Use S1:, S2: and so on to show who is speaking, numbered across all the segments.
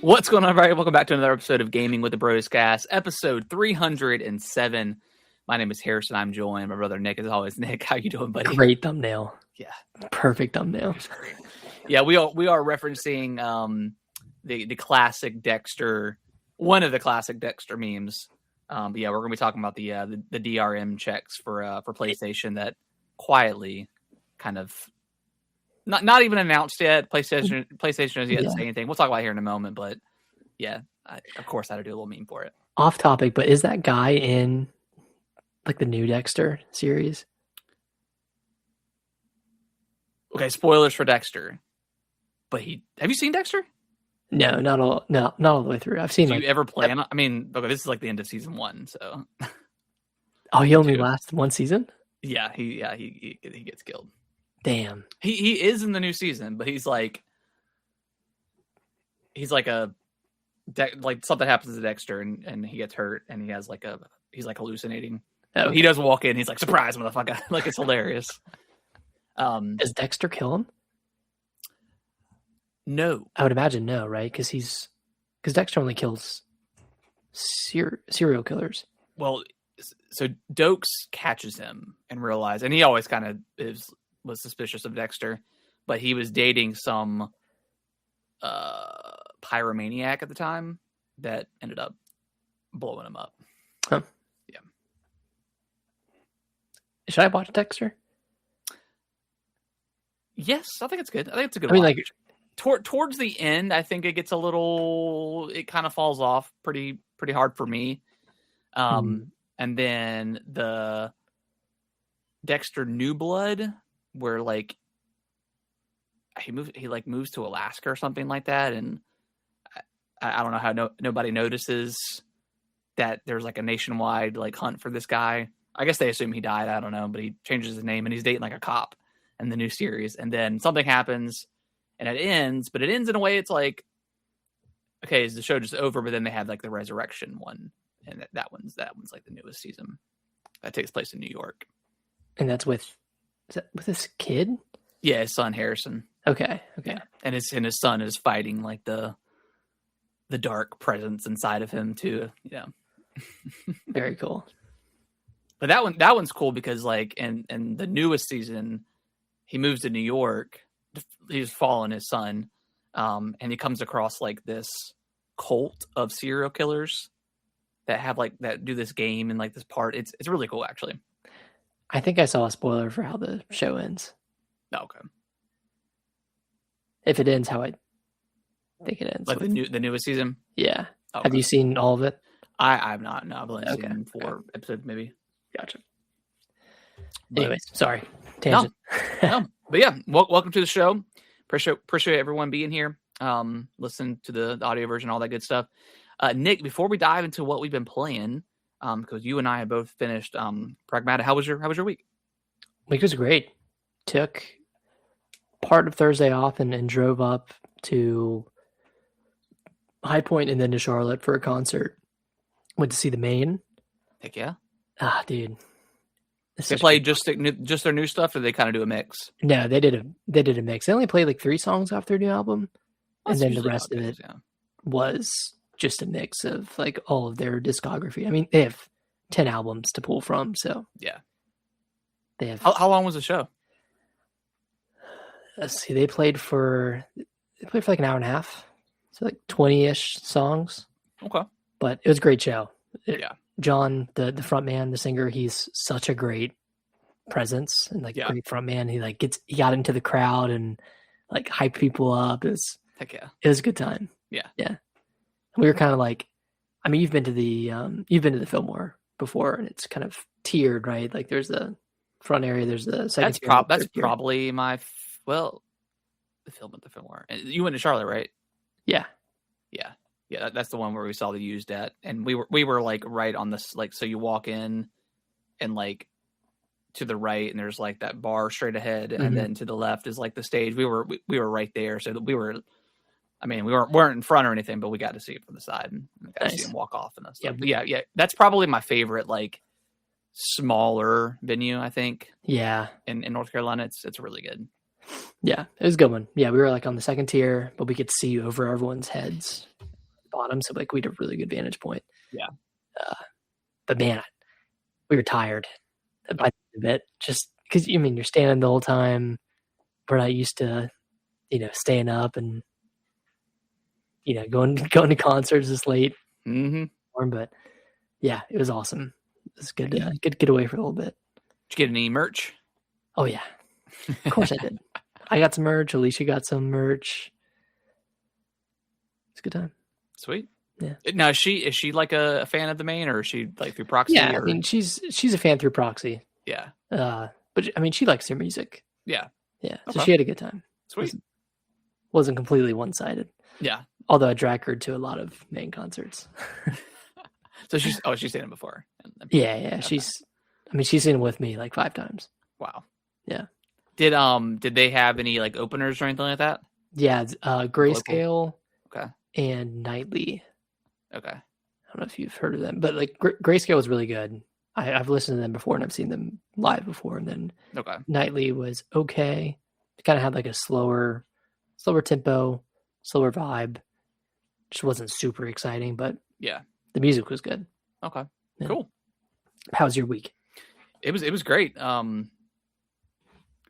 S1: What's going on, everybody? Welcome back to another episode of Gaming with the Broscast, episode 307. My name is Harrison. I'm joined by my brother Nick. As always, Nick, how you doing, buddy?
S2: Great thumbnail.
S1: Yeah,
S2: perfect thumbnail.
S1: Yeah, we are referencing the classic Dexter, one of the classic Dexter memes. But yeah, we're gonna be talking about the DRM checks for PlayStation that quietly kind of. Not even announced yet. PlayStation has yet to say anything. We'll talk about it here in a moment, but yeah, of course I had to do a little meme for it.
S2: Off topic, but is that guy in like the new Dexter series?
S1: Okay, spoilers for Dexter. But have you seen Dexter?
S2: No, not all the way through. I've seen.
S1: Do you ever plan? I mean, okay, this is like the end of season 1, so.
S2: Oh, he only lasts one season?
S1: Yeah, he gets killed.
S2: Damn.
S1: He is in the new season, but he's like something happens to Dexter and he gets hurt and he's hallucinating. Oh, he does walk in, he's like, surprise, motherfucker. Like, it's hilarious.
S2: Does Dexter kill him?
S1: No.
S2: I would imagine no, right? Because Dexter only kills serial killers.
S1: Well, so Dokes catches him and realizes, and he always kind of was suspicious of Dexter, but he was dating some pyromaniac at the time that ended up blowing him up.
S2: Huh.
S1: Yeah.
S2: Should I watch Dexter?
S1: Yes, I think it's good. I think it's a good watch.
S2: Like
S1: towards the end, I think it kind of falls off pretty hard for me. And then the Dexter New Blood, where like he moves to Alaska or something like that, and I don't know how nobody notices that there's like a nationwide like hunt for this guy. I guess they assume he died. I don't know, but he changes his name and he's dating like a cop in the new series, and then something happens and it ends, but it ends in a way it's like, okay, is the show just over? But then they have like the resurrection one, and that one's like the newest season that takes place in New York,
S2: and that's with this kid?
S1: Yeah, his son Harrison.
S2: Okay.
S1: Yeah. And his son is fighting like the dark presence inside of him too. Yeah.
S2: Very cool.
S1: But that one's cool because like in the newest season, he moves to New York. He's following his son, and he comes across like this cult of serial killers that do this game and like this part. It's really cool actually.
S2: I think I saw a spoiler for how the show ends.
S1: Oh, okay.
S2: If it ends how I think it ends.
S1: Like the newest season?
S2: Yeah.
S1: Okay.
S2: Have you seen all of it?
S1: I've not. No, I've only seen 4 episodes maybe.
S2: Gotcha. Anyways, sorry. Tangent.
S1: No. But yeah, welcome to the show. Appreciate everyone being here. Listen to the audio version, all that good stuff. Nick, before we dive into what we've been playing, because you and I have both finished Pragmata. How was your week?
S2: Week was great. Took part of Thursday off and drove up to High Point and then to Charlotte for a concert. Went to see the Maine.
S1: Heck yeah.
S2: Ah, dude.
S1: They played just their new stuff, or they kind of do a mix?
S2: No, they did a mix. They only played like 3 songs off their new album, and then the rest of it was just a mix of like all of their discography. I mean, they have 10 albums to pull from, so
S1: yeah.
S2: They have.
S1: How long was the show?
S2: Let's see. They played for like an hour and a half, so like 20-ish songs.
S1: Okay,
S2: but it was a great show.
S1: Yeah.
S2: John, the front man, the singer, he's such a great presence and like great front man. He got into the crowd and like hyped people up.
S1: Heck yeah.
S2: It was a good time.
S1: Yeah.
S2: Yeah. We were kind of like, I mean, you've been to the Fillmore before, and it's kind of tiered, right? Like there's the front area, there's the second.
S1: That's probably the film at the Fillmore. You went to Charlotte, right?
S2: Yeah.
S1: Yeah. Yeah, that's the one where we saw the used at, and we were like right on this, like, so you walk in and like to the right, and there's like that bar straight ahead, and then to the left is like the stage. We were right there, so we weren't in front or anything, but we got to see it from the side and got to see him walk off and stuff. Yeah, yeah, that's probably my favorite like smaller venue, I think.
S2: Yeah,
S1: in North Carolina, it's really good.
S2: Yeah, it was a good one. Yeah, we were like on the second tier, but we could see over everyone's heads. bottom, so like we had a really good vantage point.
S1: Yeah.
S2: But man, we were tired by the end of it, just because you're standing the whole time. We're not used to, staying up and going to concerts this late.
S1: Mm-hmm.
S2: But yeah, it was awesome. It was good to get away for a little bit.
S1: Did you get any merch?
S2: Oh yeah, of course I did. I got some merch. Alicia got some merch. It's a good time.
S1: Sweet.
S2: Yeah.
S1: Now, is she like a fan of the main, or is she like through proxy?
S2: Yeah,
S1: or...
S2: I mean she's a fan through proxy.
S1: Yeah.
S2: But I mean she likes their music.
S1: Yeah.
S2: Yeah. So she had a good time.
S1: Sweet.
S2: Wasn't completely one-sided.
S1: Yeah.
S2: Although I dragged her to a lot of main concerts.
S1: So she's seen him before.
S2: Yeah. Okay. She's seen him with me like 5 times.
S1: Wow.
S2: Yeah.
S1: Did they have any like openers or anything like that?
S2: Yeah, Grayscale.
S1: Okay.
S2: And Nightly.
S1: Okay.
S2: I don't know if you've heard of them, but like Grayscale was really good. I've listened to them before and I've seen them live before. And then Nightly was okay. It kind of had like a slower tempo, slower vibe. Just wasn't super exciting, but
S1: yeah,
S2: the music was good.
S1: Okay. Yeah. Cool.
S2: How was your week?
S1: It was great.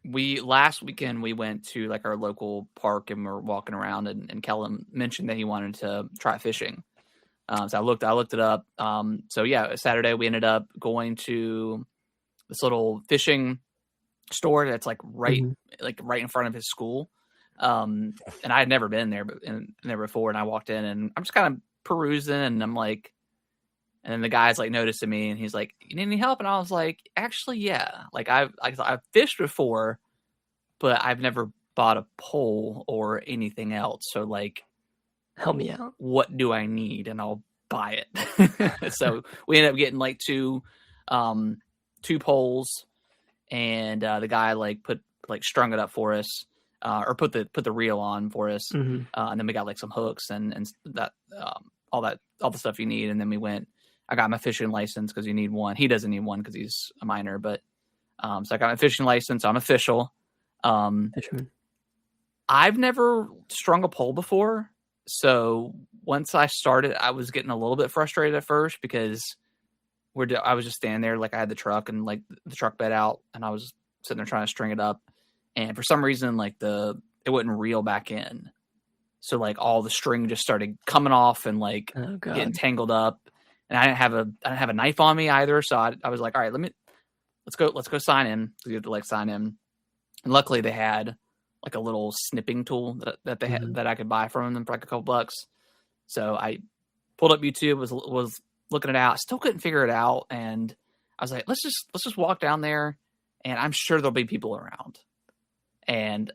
S1: Last weekend we went to like our local park and we're walking around and Kellen mentioned that he wanted to try fishing. So I looked it up. So yeah, Saturday we ended up going to this little fishing store that's like right in front of his school. And I had never been there there before, and I walked in and I'm just kind of perusing and I'm like, and then the guy's like noticing me and he's like, "You need any help?" And I was like, "Actually, yeah. Like I've fished before, but I've never bought a pole or anything else. So like,
S2: help me out.
S1: What do I need? And I'll buy it." So we ended up getting like two poles, and the guy strung it up for us, or put the reel on for us, and then we got like some hooks and that all the stuff you need, and then we went. I got my fishing license because you need one. He doesn't need one because he's a minor, but so I got my fishing license. I'm official.
S2: Fisherman.
S1: I've never strung a pole before, so once I started, I was getting a little bit frustrated at first because I was just standing there, like I had the truck and like the truck bed out, and I was sitting there trying to string it up, and for some reason, like it wouldn't reel back in, so like all the string just started coming off and like getting tangled up. And I didn't have a knife on me either, so I was like, all right, let's go sign in. So you have to like sign in, and luckily they had like a little snipping tool that they had that I could buy from them for like a couple bucks. So I pulled up YouTube, was looking it out, still couldn't figure it out, and I was like, let's just walk down there, and I'm sure there'll be people around. And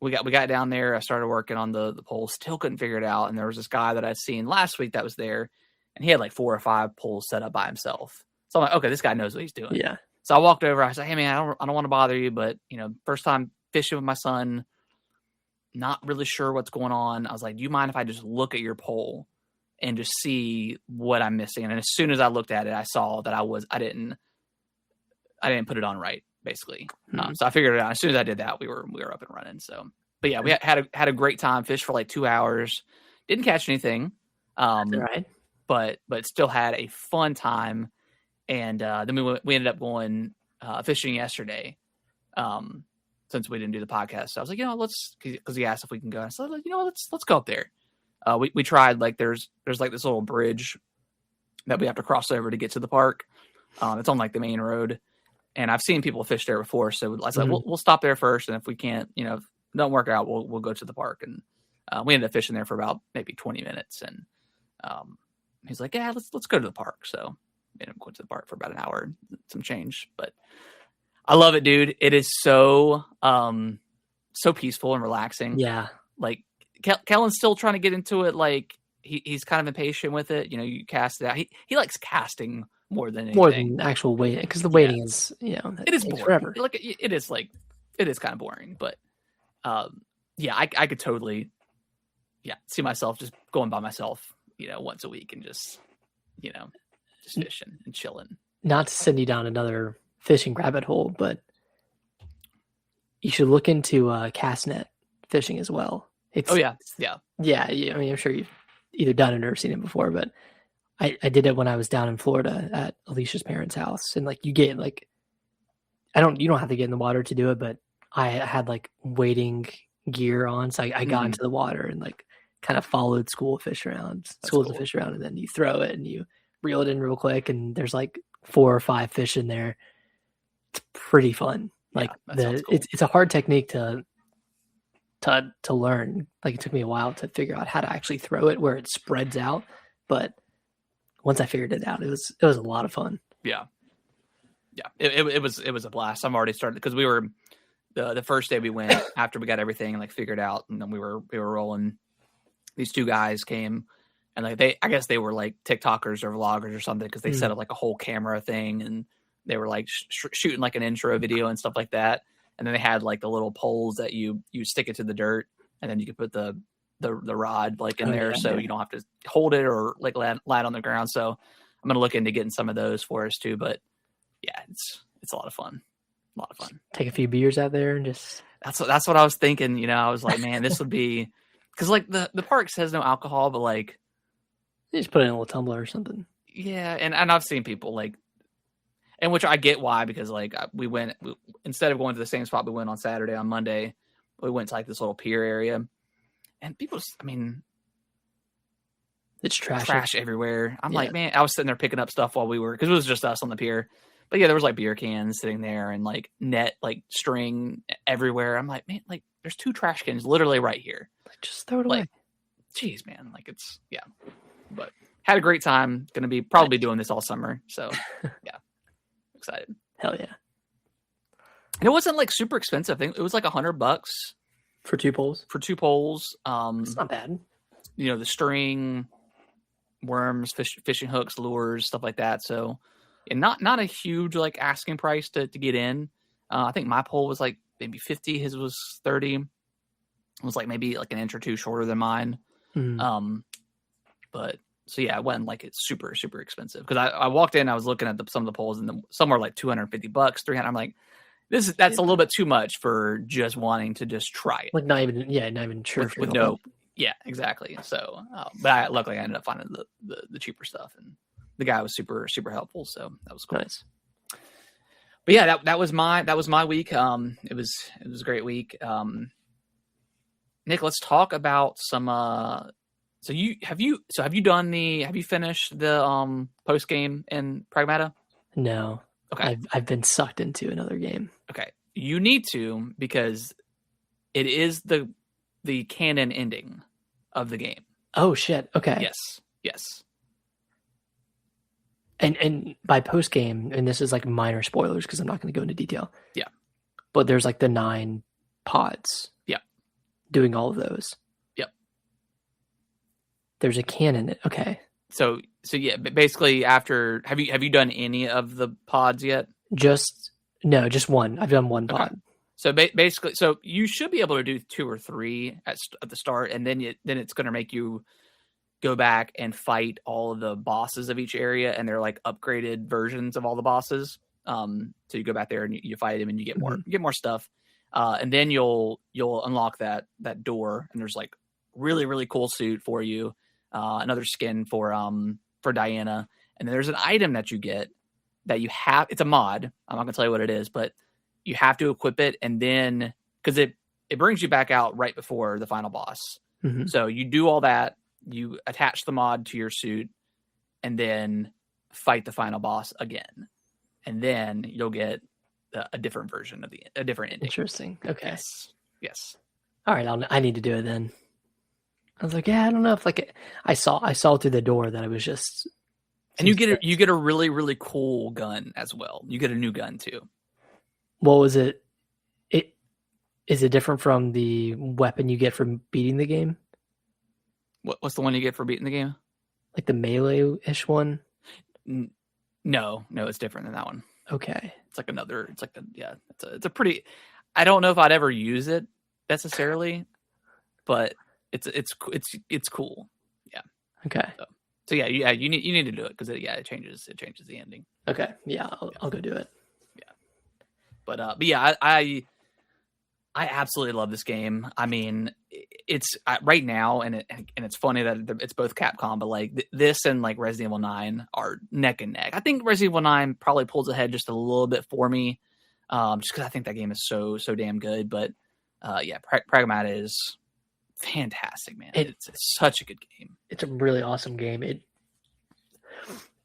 S1: we got down there. I started working on the pole, still couldn't figure it out, and there was this guy that I'd seen last week that was there. And he had like 4 or 5 poles set up by himself. So I'm like, okay, this guy knows what he's doing.
S2: Yeah.
S1: So I walked over. I said, "Hey man, I don't want to bother you, but first time fishing with my son, not really sure what's going on." I was like, "Do you mind if I just look at your pole and just see what I'm missing?" And as soon as I looked at it, I saw that I didn't put it on right, basically. So I figured it out. As soon as I did that, we were up and running. So, but yeah, we had a great time. Fished for like 2 hours. Didn't catch anything.
S2: That's all right.
S1: But still had a fun time, and then we ended up going fishing yesterday, since we didn't do the podcast. So I was like, because he asked if we can go. I said, let's go up there. We tried, like there's like this little bridge that we have to cross over to get to the park. It's on like the main road, and I've seen people fish there before. So I said, we'll stop there first, and if we can't, don't work out, we'll go to the park. And we ended up fishing there for about maybe 20 minutes, and he's like, "Yeah, let's go to the park." So made him go to the park for about an hour, some change. But I love it, dude. It is so peaceful and relaxing.
S2: Yeah.
S1: Like Kellen's still trying to get into it. Like he's kind of impatient with it. You cast it out. He likes casting more than anything.
S2: More than actual waiting, because the waiting is,
S1: it is boring. Forever. Like it is kind of boring. But yeah, I could totally see myself just going by myself, once a week and just fishing and chilling. Not
S2: to send you down another fishing rabbit hole, but you should look into cast net fishing as well.
S1: Yeah.
S2: I mean, I'm sure either done it or seen it before, but I did it when I was down in Florida at Alicia's parents' house, and like you get like you don't have to get in the water to do it, but I had like wading gear on, so I got into the water and like kind of followed schools of fish around, and then you throw it and you reel it in real quick, and there's like 4 or 5 fish in there. It's pretty fun. Like cool. It's a hard technique to learn. Like it took me a while to figure out how to actually throw it where it spreads out, but once I figured it out, it was a lot of fun.
S1: Yeah. It was a blast. I'm already started because we were the first day we went after we got everything like figured out, and then we were rolling. These 2 guys came, and like I guess they were like TikTokers or vloggers or something because they set up like a whole camera thing, and they were like shooting like an intro video and stuff like that. And then they had like the little poles that you stick it to the dirt, and then you could put the rod like in there, so you don't have to hold it or like land on the ground. So I'm gonna look into getting some of those for us too. But yeah, it's a lot of fun.
S2: Take a few beers out there and just
S1: that's what I was thinking. You know, I was like, man, this would be because like the park says no alcohol, but like
S2: you just put it in a little tumbler or something.
S1: Yeah, and I've seen people like. And which I get why, because like we instead of going to the same spot we went on Saturday, on Monday, we went to like this little pier area, and people, I mean,
S2: it's
S1: trash everywhere. I'm like, man, I was sitting there picking up stuff while because it was just us on the pier. But yeah, there was like beer cans sitting there and like net, like string everywhere. I'm like, man, like there's 2 trash cans literally right here.
S2: Like, just throw it away.
S1: Geez, man, like it's but had a great time. Going to be probably doing this all summer. So yeah. Excited.
S2: Hell yeah.
S1: And it wasn't like super expensive. I think it was like $100
S2: for 2 poles.
S1: It's
S2: not bad.
S1: You know, the string, worms, fishing hooks, lures, stuff like that. So and not a huge like asking price to get in. I think my pole was like maybe 50, his was 30. It was like maybe like an inch or 2 shorter than mine. But so yeah, it wasn't like it's super, super expensive. Because I walked in, I was looking at some of the poles, and some were like $250, $300. I'm like, that's a little bit too much for just wanting to just try it.
S2: Like not even sure.
S1: With no, yeah, exactly. So, but luckily I ended up finding the cheaper stuff, and the guy was super, super helpful. So that was cool. Nice. But yeah, that was my week. It was a great week. Nick, let's talk about some. So have you finished the post game in Pragmata?
S2: No. Okay. I've been sucked into another game.
S1: Okay. You need to, because it is the canon ending of the game.
S2: Oh shit. Okay.
S1: Yes.
S2: And by post game, and this is like minor spoilers because I'm not going to go into detail.
S1: Yeah.
S2: But there's like the 9 pods.
S1: Yeah.
S2: Doing all of those. There's a canon. Okay.
S1: So yeah, basically after have you done any of the pods yet?
S2: Just one. I've done 1 pod. Okay.
S1: So basically, so you should be able to do 2 or 3 at the start, and then it's going to make you go back and fight all of the bosses of each area, and they're like upgraded versions of all the bosses. So you go back there and you fight them, and you get more stuff, and then you'll unlock that door, and there's like really, really cool suit for you. Another skin for Diana, and then there's an item that you get that you have. It's a mod. I'm not gonna tell you what it is, but you have to equip it, and then because it brings you back out right before the final boss. Mm-hmm. So you do all that. You attach the mod to your suit, and then fight the final boss again, and then you'll get a different version of a different ending.
S2: Interesting. Okay.
S1: Yes.
S2: All right. I need to do it then. I was like, yeah, I don't know if like I saw through the door that it was just.
S1: And you get a really, really cool gun as well. You get a new gun too.
S2: What was it? Is it different from the weapon you get from beating the game?
S1: What's the one you get for beating the game?
S2: Like the melee-ish one?
S1: No, it's different than that one.
S2: Okay.
S1: It's like another. It's like it's a pretty. I don't know if I'd ever use it necessarily, but it's cool. Yeah.
S2: Okay.
S1: So yeah, you need to do it because it changes the ending.
S2: Okay. Yeah, I'll go do it.
S1: Yeah. But yeah, I absolutely love this game. I mean, it's right now, and it's funny that it's both Capcom, but like this and like Resident Evil 9 are neck and neck. I think Resident Evil 9 probably pulls ahead just a little bit for me, just because I think that game is so damn good. But yeah, Pragmata is fantastic, man. It's such a good game.
S2: It's a really awesome game. It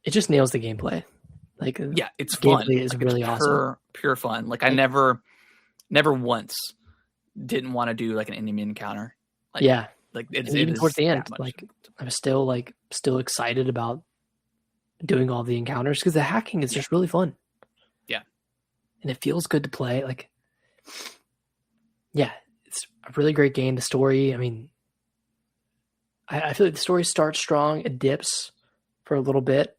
S2: just nails the gameplay. Like,
S1: yeah, it's fun.
S2: Gameplay is
S1: like,
S2: really awesome.
S1: Pure fun. Like I never once didn't want to do like an enemy encounter. Like,
S2: yeah,
S1: like
S2: even towards the end, like I was still excited about doing all the encounters because the hacking is just really fun.
S1: Yeah,
S2: and it feels good to play. Like, yeah, it's a really great game. The story, I mean, I feel like the story starts strong, it dips for a little bit,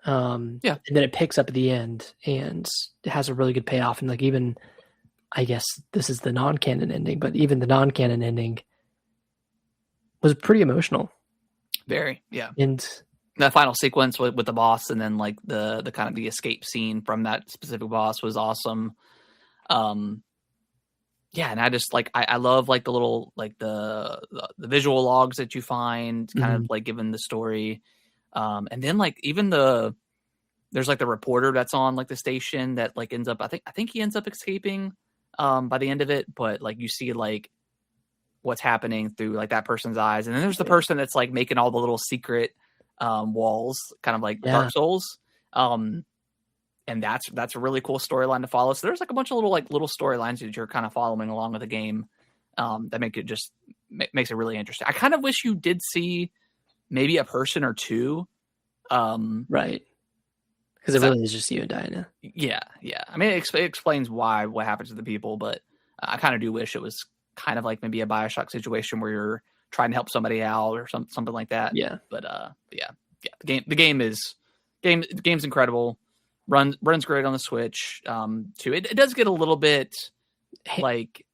S2: and then it picks up at the end, and it has a really good payoff. And like, even I guess this is the non-canon ending, but even the non-canon ending was pretty emotional.
S1: Very, yeah.
S2: And
S1: that final sequence with the boss, and then like the kind of the escape scene from that specific boss was awesome. Yeah, and I just like I love like the little like the visual logs that you find, kind of like given the story, and then like even there's like the reporter that's on like the station that like ends up I think he ends up escaping by the end of it, but like you see like what's happening through like that person's eyes, and then there's the person that's like making all the little secret walls, kind of like Dark Souls. And that's a really cool storyline to follow. So there's like a bunch of little storylines that you're kind of following along with the game that make it just makes it really interesting. I kind of wish you did see maybe a person or two,
S2: right? Because it really is just you and Diana.
S1: Yeah. I mean, it explains what happens to the people, but I kind of do wish it was kind of like maybe a BioShock situation where you're trying to help somebody out or something like that.
S2: Yeah.
S1: But yeah. The game's incredible. Runs great on the Switch too. It does get a little bit like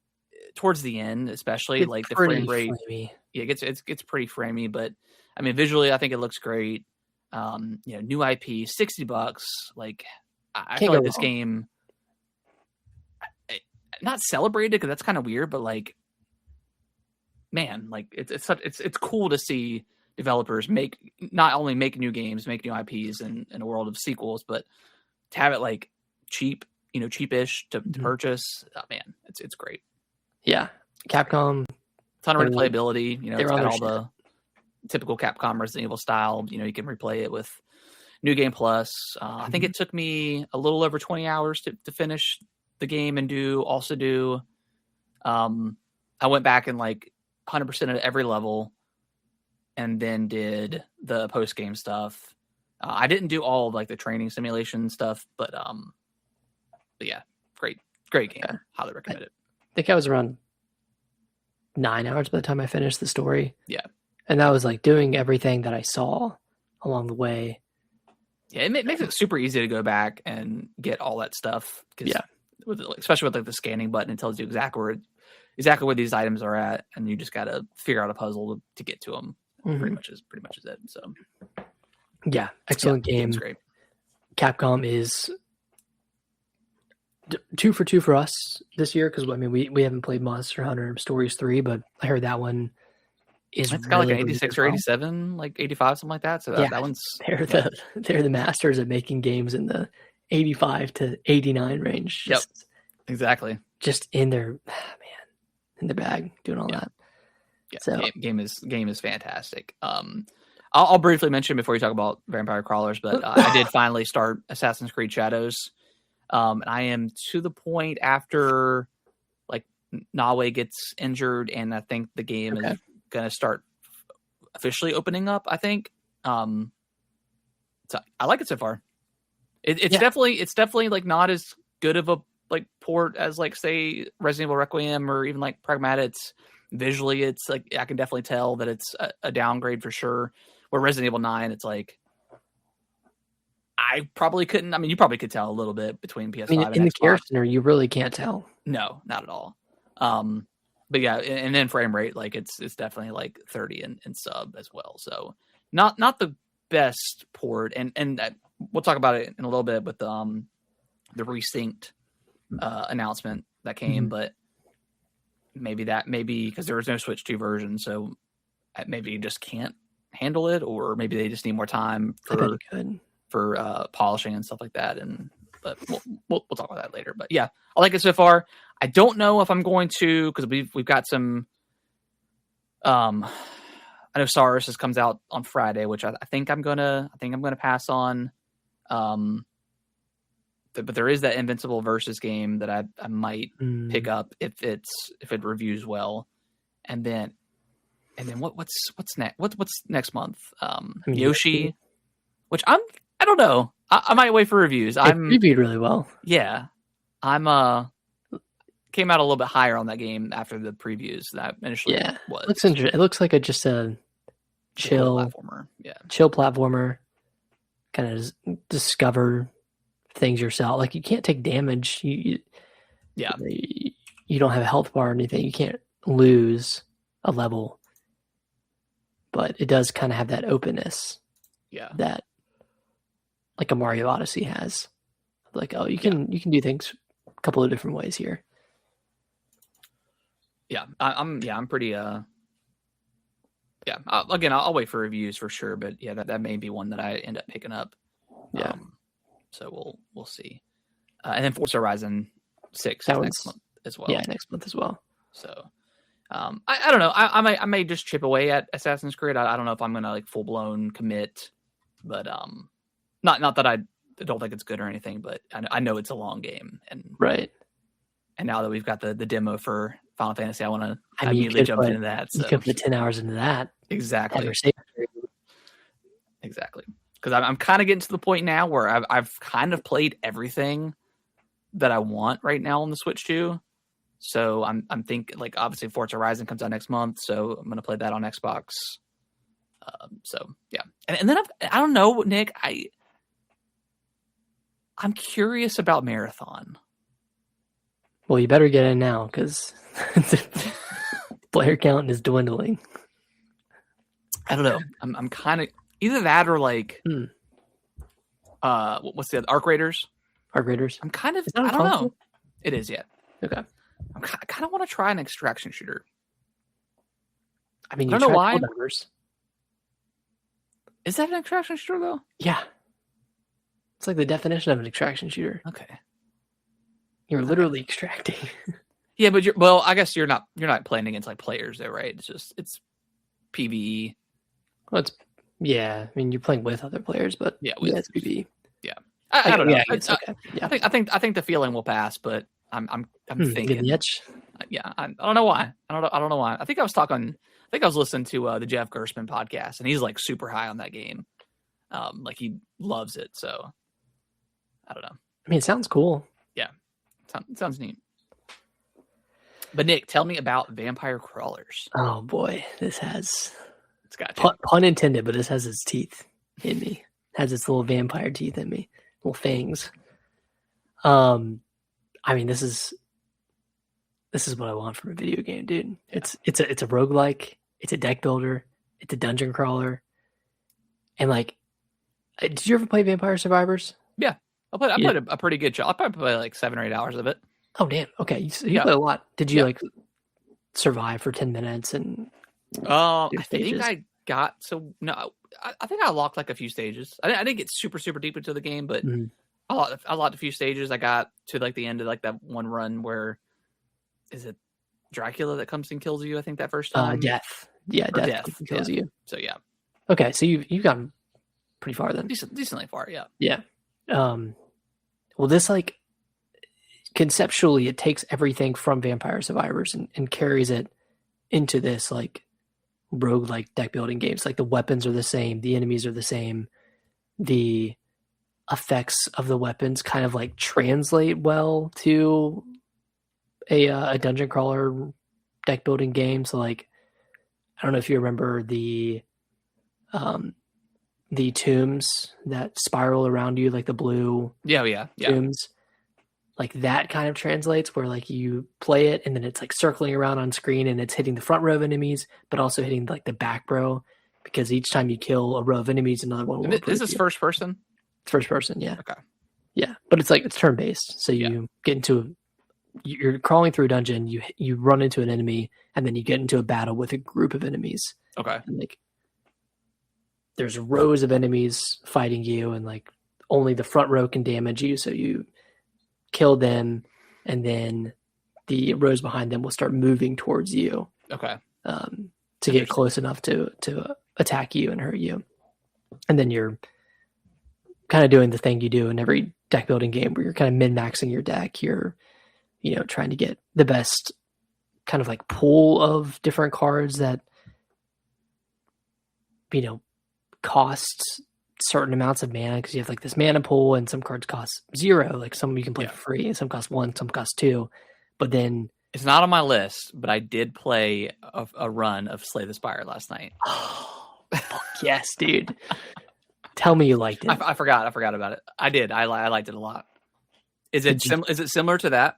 S1: towards the end, especially
S2: it's
S1: like the frame rate.
S2: Framey.
S1: Yeah, it gets pretty framey, but I mean visually, I think it looks great. New IP, $60. Like I feel like this game, not celebrated because that's kind of weird, but like, man, like it's cool to see developers not only make new games, make new IPs in a world of sequels, but to have it like cheapish to purchase. Oh man, it's great.
S2: Yeah, Capcom,
S1: ton of replayability. It's got all the typical Capcom Resident Evil style. You can replay it with New Game Plus. I think it took me a little over 20 hours to finish the game and do. I went back and like 100% of every level, and then did the post game stuff. I didn't do all of like the training simulation stuff, but yeah, great game. Yeah. Highly recommend it.
S2: I think I was around 9 hours by the time I finished the story.
S1: Yeah.
S2: And that was like doing everything that I saw along the way.
S1: Yeah, it makes it super easy to go back and get all that stuff. Especially with like the scanning button, it tells you exactly where these items are at, and you just got to figure out a puzzle to get to them. Pretty much is it. So.
S2: Yeah, excellent game.
S1: Great.
S2: Capcom is 2 for 2 for us this year because I mean we haven't played Monster Hunter Stories 3, but I heard that one is
S1: it's got like an 86 or 87, like 85, something like that. So that one's
S2: they're the masters at making games in the 85 to 89 range.
S1: Yep, exactly.
S2: Just in their bag doing all that.
S1: Yeah, so game is fantastic. I'll briefly mention before you talk about Vampire Crawlers, but I did finally start Assassin's Creed Shadows. And I am to the point after like Nawe gets injured, and I think the game is going to start officially opening up. I think. So I like it so far. It's definitely like not as good of a like port as like say Resident Evil Requiem or even like Pragmata. Visually, it's like I can definitely tell that it's a downgrade for sure. Where Resident Evil 9, it's like I probably couldn't. I mean, you probably could tell a little bit between PS5 and Xbox.
S2: In the Care Center, you really can't tell.
S1: No, not at all. But yeah, and then frame rate, like it's definitely like 30 in sub as well. So not the best port, and we'll talk about it in a little bit with the Resynced announcement that came, but. maybe because there was no Switch 2 version, so maybe you just can't handle it, or maybe they just need more time for polishing and stuff like that. But we'll talk about that later. But yeah, I like it so far. I don't know if I'm going to, because we've got some. I know Saurus comes out on Friday, which I think I'm gonna pass on. But there is that Invincible Versus game that I might pick up if it reviews well, and then what's next? What's next month? Yoshi, which I don't know. I might wait for reviews.
S2: It reviewed really well.
S1: Yeah, came out a little bit higher on that game after the previews that initially was.
S2: Looks interesting. It looks like just a chill
S1: platformer. Yeah,
S2: chill platformer. Kind of discover things yourself. Like, you can't take damage. You don't have a health bar or anything. You can't lose a level, but it does kind of have that openness.
S1: Yeah,
S2: that like a Mario Odyssey has. Like, oh, you can do things a couple of different ways here.
S1: Yeah, I'm pretty again, I'll wait for reviews for sure, but yeah, that may be one that I end up picking up.
S2: Yeah.
S1: So we'll see. And then Forza Horizon 6 next month as well.
S2: Yeah, next month as well.
S1: So I don't know. I may just chip away at Assassin's Creed. I don't know if I'm gonna like full blown commit, but not that I don't think it's good or anything, but I know it's a long game, and
S2: right.
S1: And now that we've got the demo for Final Fantasy, I want to immediately jump into that. So.
S2: You could put 10 hours into that.
S1: Exactly. Exactly. Because I'm kind of getting to the point now where I've kind of played everything that I want right now on the Switch 2. So I'm thinking, like, obviously Forza Horizon comes out next month, so I'm going to play that on Xbox. So yeah, and then I don't know, Nick. I'm curious about Marathon.
S2: Well, you better get in now, because player count is dwindling.
S1: I don't know. I'm kind of either that or like, what's the other? Arc Raiders?
S2: Arc Raiders.
S1: I'm kind of, I don't know. It is, yeah.
S2: Okay.
S1: I kind of want to try an extraction shooter.
S2: I mean,
S1: I don't know why. Is that an extraction shooter though?
S2: Yeah. It's like the definition of an extraction shooter.
S1: Okay.
S2: You're literally extracting.
S1: Yeah, but I guess you're not playing against like players though, right? It's PvE.
S2: Well, I mean, you're playing with other players, but it's PvE.
S1: Yeah. I don't know.
S2: Yeah, it's okay. Yeah.
S1: I think the feeling will pass, but I'm thinking.
S2: The itch.
S1: Yeah, I don't know why. I don't know why. I think I was listening to the Jeff Gerstmann podcast, and he's like super high on that game. Like he loves it. So I don't know.
S2: I mean, it sounds cool.
S1: Yeah, it sounds neat. But Nick, tell me about Vampire Crawlers.
S2: Oh boy, this has
S1: got
S2: pun intended, but this has its teeth in me. It has its little vampire teeth in me, little fangs. I mean, this is what I want from a video game, dude. Yeah. It's a roguelike, it's a deck builder, it's a dungeon crawler. And like, did you ever play Vampire Survivors?
S1: Yeah. I played a pretty good show. I probably played like 7 or 8 hours of it.
S2: Oh damn. Okay. You played a lot. Did you like survive for 10 minutes and
S1: I think I got I think I locked like a few stages. I didn't get super, super deep into the game, but I locked a few stages. I got to like the end of like that one run where is it Dracula that comes and kills you? I think that first time.
S2: Death. Yeah, death kills you.
S1: So yeah.
S2: Okay, so you've gotten pretty far then.
S1: Decently far, yeah.
S2: Yeah. Well, this like conceptually, it takes everything from Vampire Survivors and carries it into this like roguelike deck building games. Like the weapons are the same, the enemies are the same, the effects of the weapons kind of like translate well to a dungeon crawler deck building game. So like, I don't know if you remember the tombs that spiral around you, like the blue tombs. Like that kind of translates where like you play it and then it's like circling around on screen and it's hitting the front row of enemies, but also hitting like the back row, because each time you kill a row of enemies, another one will.
S1: Is this first person?
S2: It's first person, yeah.
S1: Okay.
S2: Yeah, but it's turn based, so you get into you're crawling through a dungeon, you run into an enemy, and then you get into a battle with a group of enemies.
S1: Okay.
S2: And like there's rows of enemies fighting you, and like only the front row can damage you, so you kill them, and then the rows behind them will start moving towards you.
S1: Okay.
S2: To get close enough to attack you and hurt you. And then you're kind of doing the thing you do in every deck building game where you're kind of min-maxing your deck. You're, trying to get the best kind of like pool of different cards that, cost certain amounts of mana, because you have like this mana pool and some cards cost 0. Like some you can play for free, and some cost 1, some cost 2. But then
S1: it's not on my list, but I did play a run of Slay the Spire last night.
S2: Oh, fuck yes, dude. Tell me you liked it.
S1: I forgot about it. I did. I liked it a lot. Is it similar to that?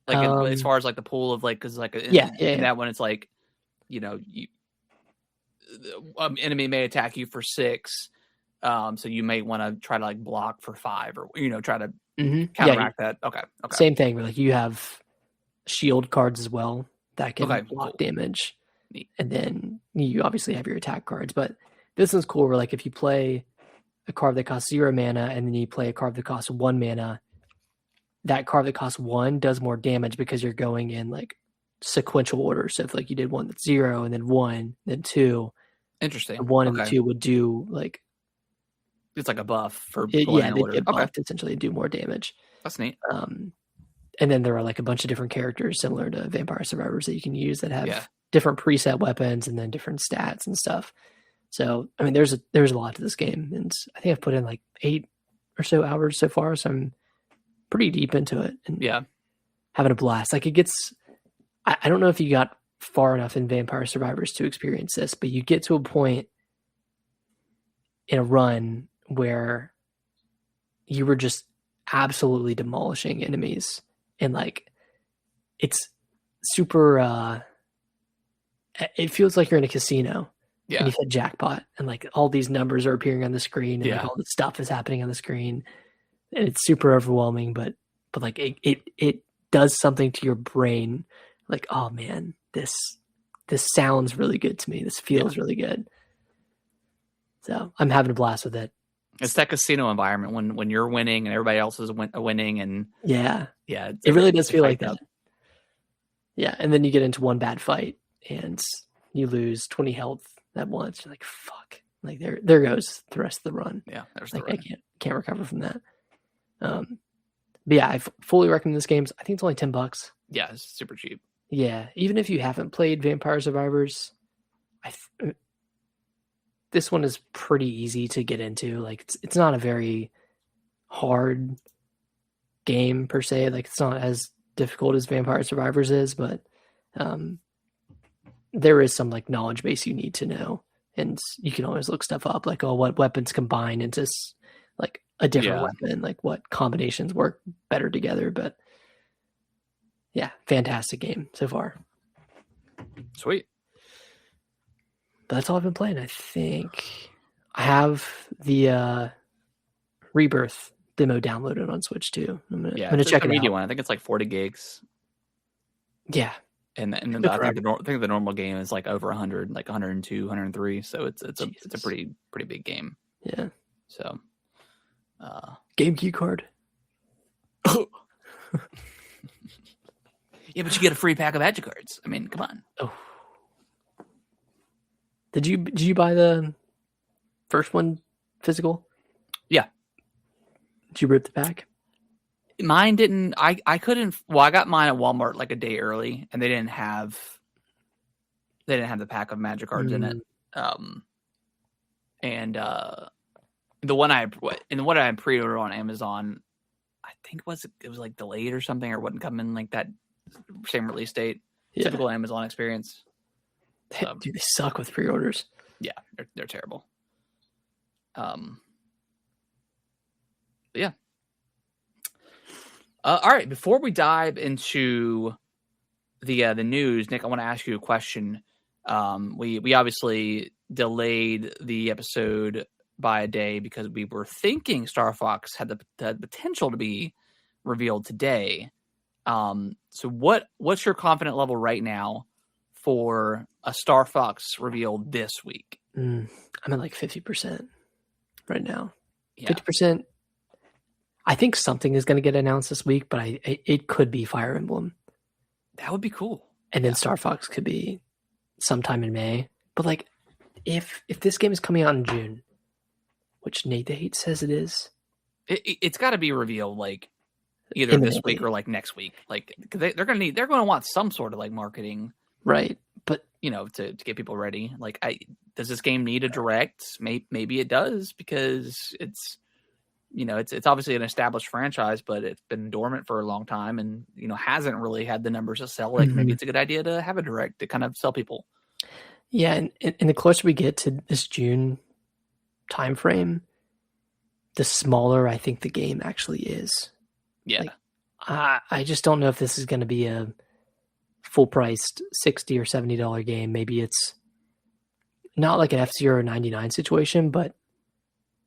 S1: Like as far as like the pool of like, because like in that one it's like, enemy may attack you for 6, so you may want to try to like block for 5, or try to counteract that. Okay.
S2: Same thing. Where like you have shield cards as well that can block damage.
S1: Neat.
S2: And then you obviously have your attack cards, but this one's cool where like if you play a card that costs 0 mana and then you play a card that costs 1 mana, that card that costs 1 does more damage because you're going in like sequential order. So if like you did one that's 0 and then 1, then 2.
S1: Interesting.
S2: 1 and 2 would do like,
S1: it's like a buff for going in order.
S2: They get buffed essentially, do more damage.
S1: That's neat.
S2: And then there are like a bunch of different characters similar to Vampire Survivors that you can use that have different preset weapons and then different stats and stuff. So, I mean, there's a lot to this game, and I think I've put in like 8 or so hours so far. So I'm pretty deep into it and having a blast. Like it gets, I don't know if you got far enough in Vampire Survivors to experience this, but you get to a point in a run where you were just absolutely demolishing enemies, and like it's super it feels like you're in a casino and you've hit jackpot, and like all these numbers are appearing on the screen, and like all the stuff is happening on the screen, and it's super overwhelming, but like it does something to your brain, like, oh man, this sounds really good to me, this feels really good. So I'm having a blast with it.
S1: It's that casino environment when you're winning and everybody else is winning, and
S2: it really does feel like that. Yeah, and then you get into one bad fight and you lose 20 health at once. You're like, fuck. Like there goes the rest of the run.
S1: Yeah, there's
S2: like
S1: the run.
S2: I can't recover from that. But yeah, I fully recommend this game. I think it's only $10.
S1: Yeah, it's super cheap.
S2: Yeah, even if you haven't played Vampire Survivors, this one is pretty easy to get into. Like it's not a very hard game per se. Like it's not as difficult as Vampire Survivors is, but there is some like knowledge base you need to know, and you can always look stuff up, like what weapons combine into like a different weapon, like what combinations work better together. But yeah, fantastic game so far.
S1: Sweet.
S2: But that's all I've been playing. I think I have the Rebirth demo downloaded on Switch too. I'm gonna check it out.
S1: One. I think it's like 40 gigs.
S2: Yeah.
S1: And then I think the normal game is like over 100, like 102, 103. So it's a pretty big game.
S2: Yeah.
S1: So
S2: game key card.
S1: Yeah, but you get a free pack of Magic cards. I mean, come on.
S2: Oh. Did you buy the first one physical?
S1: Yeah.
S2: Did you rip the pack?
S1: Mine didn't. I couldn't. Well, I got mine at Walmart like a day early, and they didn't have the pack of Magic cards in it. And the one I pre-ordered on Amazon, I think it was like delayed or something, or wouldn't come in like that same release date. Typical Amazon experience.
S2: Dude, they suck with pre-orders.
S1: Yeah, they're terrible. Yeah. All right. Before we dive into the news, Nick, I want to ask you a question. We obviously delayed the episode by a day because we were thinking Star Fox had the potential to be revealed today. So what's your confident level right now for a Star Fox reveal this week?
S2: I'm at like 50% right now.
S1: Yeah.
S2: 50%. I think something is going to get announced this week, but it could be Fire Emblem.
S1: That would be cool.
S2: And then Star Fox could be sometime in May. But like, if this game is coming out in June, which Nate the Hate says it is,
S1: it's got to be revealed like either this week or like next week. Like they're going to want some sort of like marketing,
S2: right? But
S1: to get people ready. Like, does this game need a direct? Maybe it does, because it's obviously an established franchise, but it's been dormant for a long time and, hasn't really had the numbers to sell. Like, maybe it's a good idea to have a direct to kind of sell people.
S2: Yeah. And the closer we get to this June timeframe, the smaller I think the game actually is.
S1: Yeah.
S2: Like, I just don't know if this is going to be a full priced $60 or $70 game. Maybe it's not like an F-Zero 99 situation, but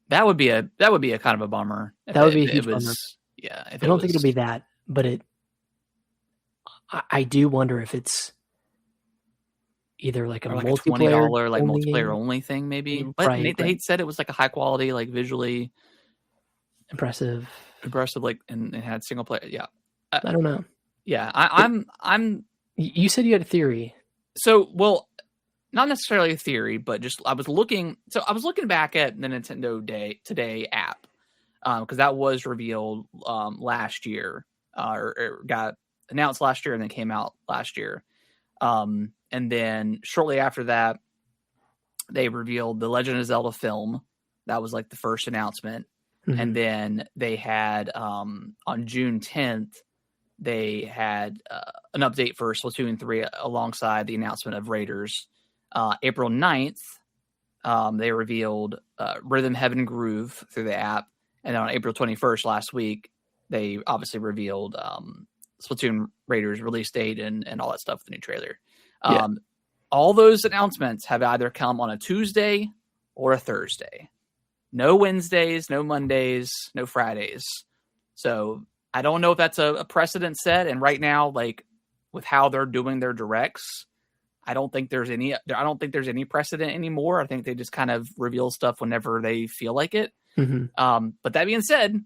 S1: that would be a kind of a bummer.
S2: That would be a huge bummer.
S1: Yeah.
S2: I don't think it'll be that, but I do wonder if it's either like a
S1: multiplayer, like multiplayer only thing, maybe. But right, Nate the Hate said it was like a high quality, like visually
S2: impressive,
S1: like, and had single player. Yeah.
S2: I don't know.
S1: Yeah. I'm.
S2: You said you had a theory.
S1: So, well, not necessarily a theory, but just I was looking back at the Nintendo Day Today app, because that was revealed last year, or got announced last year and then came out last year. And then shortly after that, they revealed the Legend of Zelda film. That was like the first announcement. Mm-hmm. And then they had on June 10th, they had an update for Splatoon 3 alongside the announcement of Raiders. April 9th, they revealed Rhythm Heaven Groove through the app. And then on April 21st last week, they obviously revealed Splatoon Raiders release date and all that stuff, the new trailer. All those announcements have either come on a Tuesday or a Thursday. No Wednesdays, no Mondays, no Fridays. So I don't know if that's a precedent set. And right now, like with how they're doing their directs, I don't think there's any precedent anymore. I think they just kind of reveal stuff whenever they feel like it.
S2: Mm-hmm.
S1: But that being said,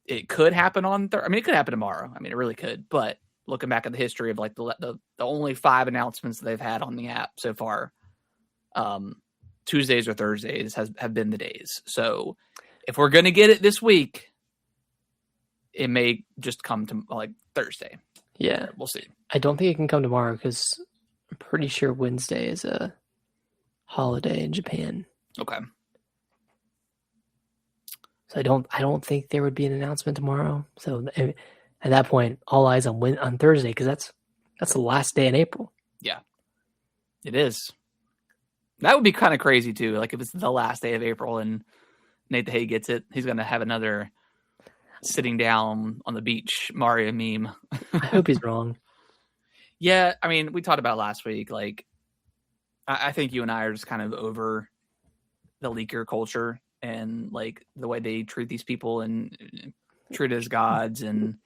S1: it could happen it could happen tomorrow. I mean, it really could. But looking back at the history of like the only 5 announcements they've had on the app so far, Tuesdays or Thursdays have been the days. So if we're going to get it this week, it may just come to like Thursday.
S2: Yeah.
S1: We'll see.
S2: I don't think it can come tomorrow because I'm pretty sure Wednesday is a holiday in Japan.
S1: Okay.
S2: So I don't think there would be an announcement tomorrow. So at that point, all eyes on Thursday, because that's the last day in April.
S1: Yeah, it is. That would be kind of crazy too. Like if it's the last day of April and Nate the Hay gets it, he's going to have another sitting down on the beach Mario meme.
S2: I hope he's wrong.
S1: Yeah, I mean, we talked about last week. Like, I think you and I are just kind of over the leaker culture and like the way they treat these people and treat as gods and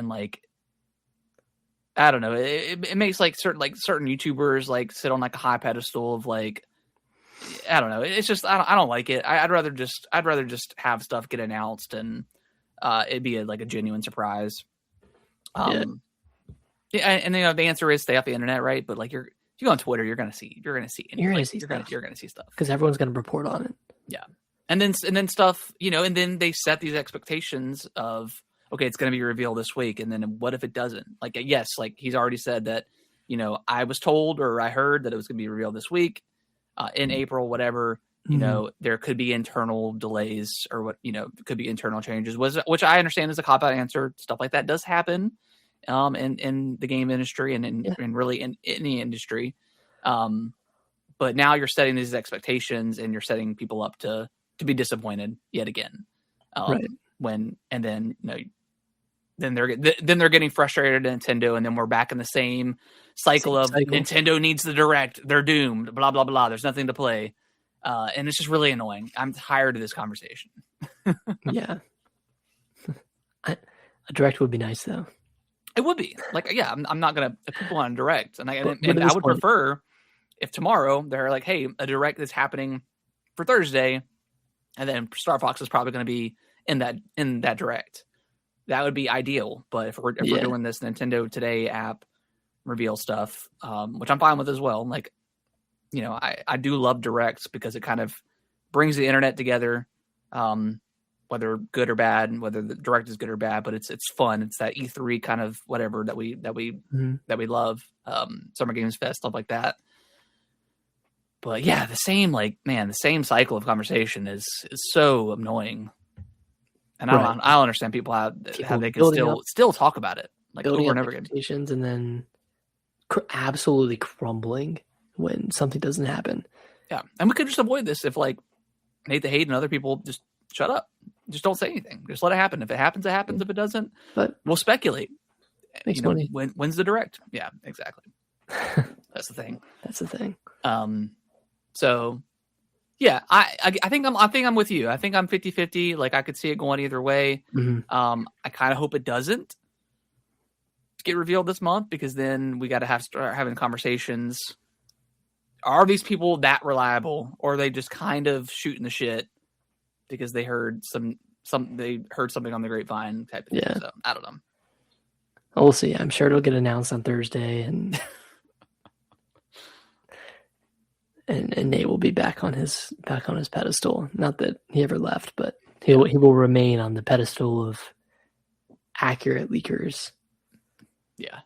S1: like I don't know. It makes like certain YouTubers like sit on like a high pedestal of like I don't know. It's just I don't like it. I'd rather just have stuff get announced and it'd be like a genuine surprise. Yeah, and the answer is stay off the internet, right? But like if you go on Twitter, you're gonna see stuff
S2: because everyone's gonna report on it.
S1: Yeah, and then stuff, and then they set these expectations of okay, it's gonna be revealed this week, and then what if it doesn't? Like yes, like he's already said that I was told or I heard that it was gonna be revealed this week, in April, whatever. There could be internal delays or what could be internal changes, which I understand is a cop out answer. Stuff like that does happen. In the game industry and really in any industry. But now you're setting these expectations and you're setting people up to be disappointed yet again.
S2: Right.
S1: Then they're getting frustrated at Nintendo and then we're back in the same cycle. Nintendo needs the direct. They're doomed. Blah, blah, blah. There's nothing to play. And it's just really annoying. I'm tired of this conversation.
S2: Yeah. A Direct would be nice though.
S1: It would be like, yeah, I'm not gonna if people want a direct, and I would prefer if tomorrow they're like, hey, a direct is happening for Thursday, and then Star Fox is probably going to be in that direct. That would be ideal. But if we're doing this Nintendo Today app reveal stuff, which I'm fine with as well, like, you know, I do love directs because it kind of brings the internet together. Whether good or bad, whether the direct is good or bad, but it's fun. It's that E3 kind of whatever that we love. Summer Games Fest, stuff like that. But yeah, the same cycle of conversation is so annoying. And I don't understand people how they can still talk about it like over and over again.
S2: And then absolutely crumbling when something doesn't happen.
S1: Yeah, and we could just avoid this if like Nate the Hate and other people just shut up. Just don't say anything. Just let it happen. If it happens, it happens. If it doesn't, we'll speculate.
S2: Makes money.
S1: When's the direct? Yeah, exactly. That's the thing. So yeah, I think I'm with you. I think I'm 50-50. Like I could see it going either way.
S2: Mm-hmm.
S1: I kind of hope it doesn't get revealed this month because then we got to start having conversations. Are these people that reliable, or are they just kind of shooting the shit because they heard something on the grapevine type of thing?
S2: Yeah.
S1: So I don't know.
S2: We'll see. I'm sure it'll get announced on Thursday, and and Nate will be back on his pedestal. Not that he ever left, but he will remain on the pedestal of accurate leakers.
S1: Yeah.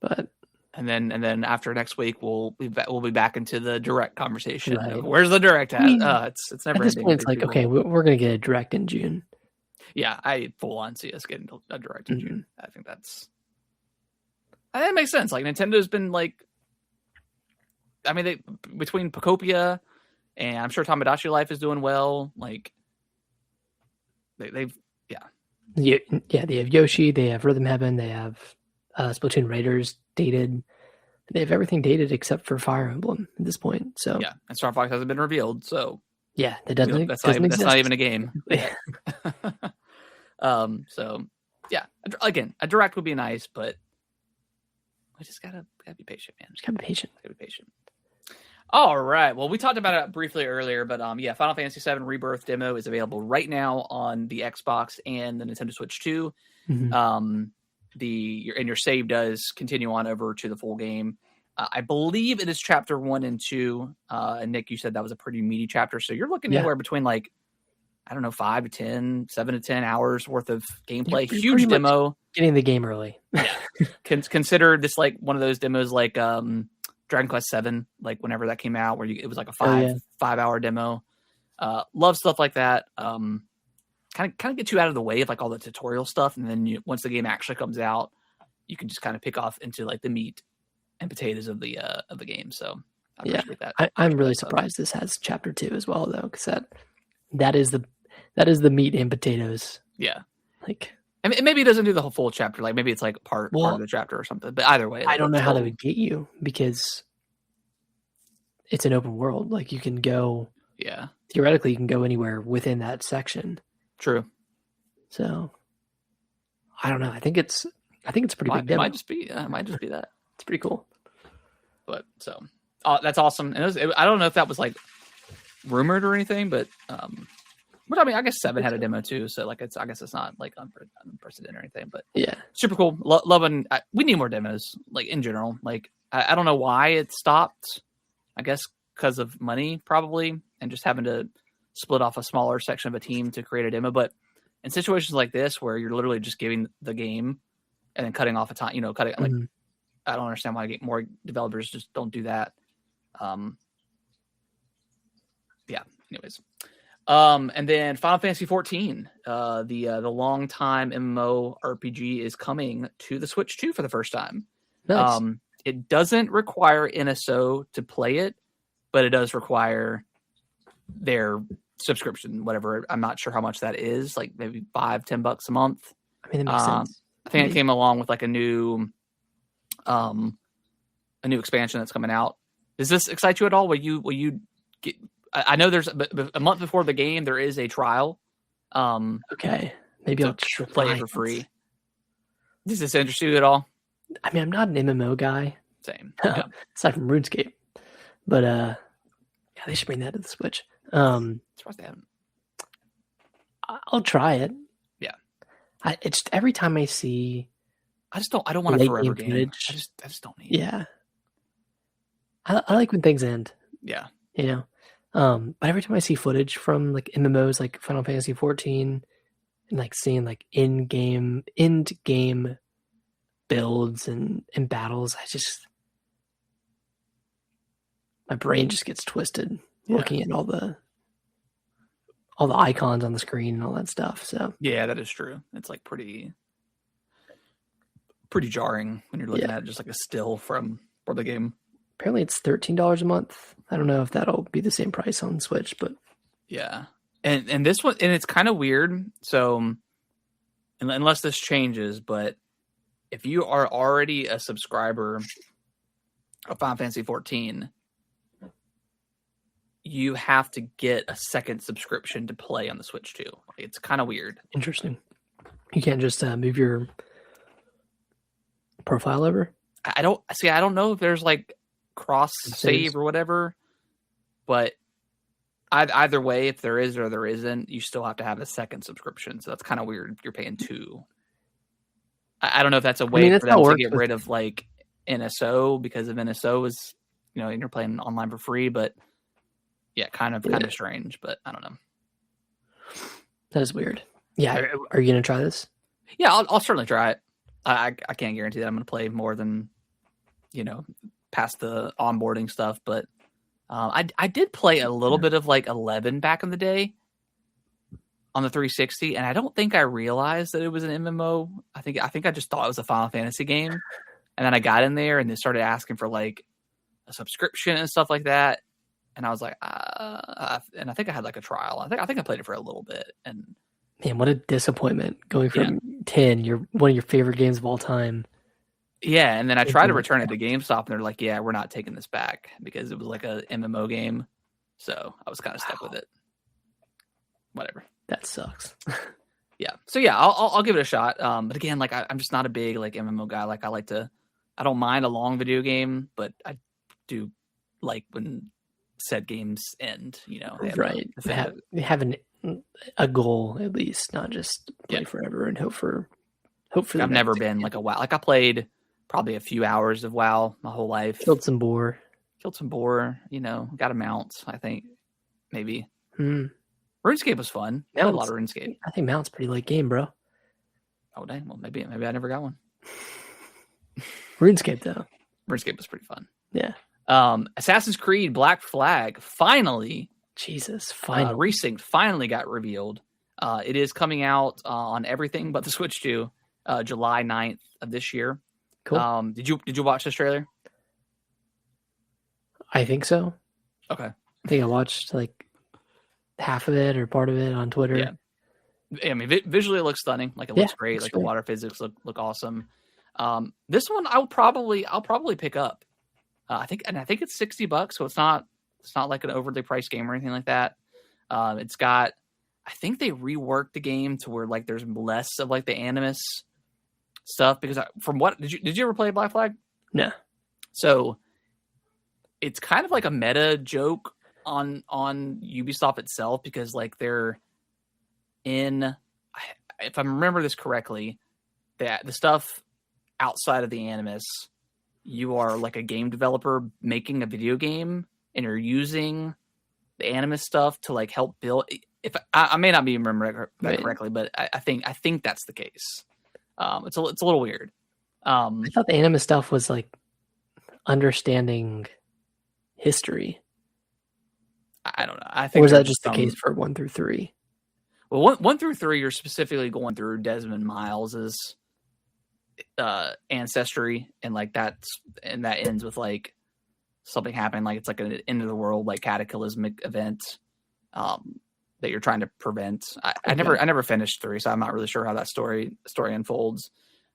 S2: But
S1: and then after next week we'll be back into the direct conversation. Right. Where's the direct at? It's never
S2: at this point. It's like, okay, we're gonna get a direct in June.
S1: Yeah, I full on see us getting a direct in June. I think that makes sense. Like Nintendo's been like, I mean, between Pocopia and I'm sure Tamagotchi Life is doing well. Like they've
S2: they have Yoshi, they have Rhythm Heaven, they have Splatoon Raiders dated. They have everything dated except for Fire Emblem at this point. So
S1: yeah, and Star Fox hasn't been revealed. So
S2: yeah, that doesn't.
S1: That's not even a game. So yeah, again, a direct would be nice, but we just gotta be patient, man.
S2: Just gotta be patient.
S1: All right. Well, we talked about it briefly earlier, but Final Fantasy VII Rebirth demo is available right now on the Xbox and the Nintendo Switch 2.
S2: Mm-hmm.
S1: Your save does continue on over to the full game. I believe it is chapter 1 and 2. And Nick, you said that was a pretty meaty chapter, so you're looking anywhere between like, I don't know, 5 to 10, 7 to 10 hours worth of gameplay.
S2: You're
S1: huge demo.
S2: Getting the game early.
S1: Yeah. Consider this like one of those demos like Dragon Quest VII, like whenever that came out, where it was like a 5-hour demo. Love stuff like that. Kind of get you out of the way of like all the tutorial stuff, and then once the game actually comes out, you can just kind of pick off into like the meat and potatoes of the game. So I appreciate that.
S2: I'm really surprised this has chapter 2 as well, though, because that is the meat and potatoes.
S1: Yeah,
S2: like.
S1: I mean, maybe it doesn't do the whole full chapter. Like maybe it's like part of the chapter or something. But either way,
S2: I don't know how they would get you because it's an open world. Like you can go.
S1: Yeah.
S2: Theoretically, you can go anywhere within that section.
S1: True.
S2: So, I don't know. I think it's a pretty big demo.
S1: It might just be that.
S2: It's pretty cool.
S1: But so, that's awesome. And I don't know if that was like rumored or anything, but I mean, I guess 7 had a demo too, so like I guess it's not like unprecedented or anything, but
S2: yeah,
S1: super cool. Loving. We need more demos, like in general. Like I don't know why it stopped. I guess because of money, probably, and just having to split off a smaller section of a team to create a demo. But in situations like this, where you're literally just giving the game and then cutting off a time, cutting like I don't understand why more developers just don't do that. Yeah. Anyways. And then Final Fantasy XIV, the long-time MMO RPG is coming to the Switch 2 for the first time.
S2: Nice.
S1: It doesn't require NSO to play it, but it does require their subscription, whatever. I'm not sure how much that is, like maybe $5-10 a month.
S2: I mean, that makes sense.
S1: I think it came along with like a new expansion that's coming out. Does this excite you at all? Will you get? I know there's a month before the game, there is a trial.
S2: Okay. Maybe
S1: to
S2: I'll try
S1: play it for free. Does this interest you at all?
S2: I mean, I'm not an MMO guy.
S1: Same. Yeah.
S2: Aside from RuneScape. But yeah, they should bring that to the Switch.
S1: Surprised they haven't.
S2: I'll try it.
S1: Yeah.
S2: It's every time I see,
S1: I don't want a forever game. I just don't need.
S2: Yeah. I like when things end.
S1: Yeah.
S2: You know. But every time I see footage from like MMOs like Final Fantasy 14 and like seeing like end game builds and battles, my brain just gets twisted looking at all the icons on the screen and all that stuff. So
S1: yeah, that is true. It's like pretty jarring when you're looking at just like a still for the game.
S2: Apparently it's $13 a month. I don't know if that'll be the same price on Switch, but
S1: yeah. And this one, and it's kind of weird. So unless this changes, but if you are already a subscriber of Final Fantasy 14, you have to get a second subscription to play on the Switch too. It's kind of weird.
S2: Interesting. You can't just move your profile over?
S1: I don't know if there's like cross save or whatever, but either way, if there is or there isn't, you still have to have a second subscription. So that's kind of weird. You're paying two. I don't know if that's a way for them to get rid of like NSO, because if NSO is, and you're playing online for free, but yeah, kind of strange, but I don't know.
S2: That is weird. Yeah. Are you going to try this?
S1: Yeah, I'll certainly try it. I can't guarantee that I'm going to play more than, past the onboarding stuff, but I did play a little bit of like 11 back in the day on the 360, and I don't think I realized that it was an MMO. I think I just thought it was a Final Fantasy game, and then I got in there and they started asking for like a subscription and stuff like that, and I was like, and I think I had like a trial. I think I played it for a little bit, and
S2: man, what a disappointment going from 10, one of your favorite games of all time.
S1: Yeah, and then I tried to return it to GameStop, and they're like, "Yeah, we're not taking this back because it was like a MMO game." So I was kind of stuck with it. Whatever.
S2: That sucks.
S1: Yeah. So yeah, I'll give it a shot. But again, like I'm just not a big like MMO guy. Like I don't mind a long video game, but I do like when said games end.
S2: Right. Having a goal at least, not just play forever and hope for.
S1: I've never been like a WoW. Like I played probably a few hours of WoW my whole life.
S2: Killed some boar.
S1: Got a mount, I think. Maybe. RuneScape was fun. I played a lot of RuneScape.
S2: I think mount's pretty late game, bro.
S1: Oh dang, well maybe I never got one.
S2: RuneScape though.
S1: RuneScape was pretty fun.
S2: Yeah.
S1: Assassin's Creed Black Flag finally Resynced finally got revealed. It is coming out on everything but the Switch 2, July 9th of this year.
S2: Cool.
S1: Did you watch this trailer?
S2: I think so.
S1: Okay.
S2: I think I watched like half of it or part of it on Twitter.
S1: Yeah. I mean, visually it looks stunning. Like it looks great. Like the water physics look awesome. This one I'll probably pick up. I think it's $60, so it's not like an overly priced game or anything like that. It's got, I think they reworked the game to where like there's less of like the Animus stuff, because from what did you ever play Black Flag?
S2: No. So
S1: it's kind of like a meta joke on Ubisoft itself, because like they're in, if I remember this correctly, that the stuff outside of the Animus, you are like a game developer making a video game, and you're using the Animus stuff to like help build. If I may not be remembering that correctly, but I think that's the case. It's a little weird.
S2: I thought the Animus stuff was like understanding history.
S1: I don't know. I think,
S2: or was that just the case for 1 through 3?
S1: Well, 1 through 3, you're specifically going through Desmond Miles's ancestry, and like that ends with like something happening, like it's like an end of the world, like cataclysmic event that you're trying to prevent. I never finished 3, so I'm not really sure how that story unfolds.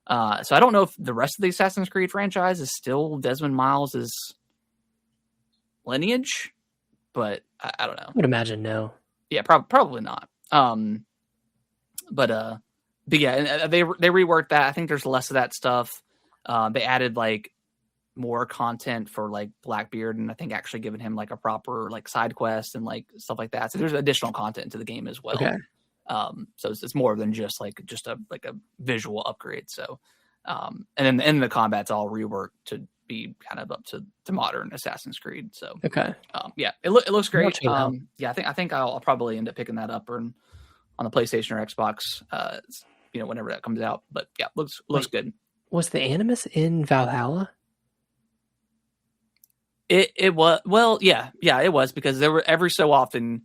S1: So I don't know if the rest of the Assassin's Creed franchise is still Desmond Miles' lineage, but I don't know.
S2: I would imagine no.
S1: Yeah, probably not. But But yeah, they reworked that. I think there's less of that stuff. They added like more content for like Blackbeard, and I think actually giving him like a proper like side quest and like stuff like that. So there's additional content to the game as well.
S2: Okay.
S1: So it's more than just a visual upgrade. So, and then the combat's all reworked to be kind of up to modern Assassin's Creed. So
S2: okay,
S1: yeah, it looks great. Yeah, I think I'll probably end up picking that up on the PlayStation or Xbox. Whenever that comes out. But yeah, looks good.
S2: Was the Animus in Valhalla?
S1: It was, well, yeah, it was, because there were every so often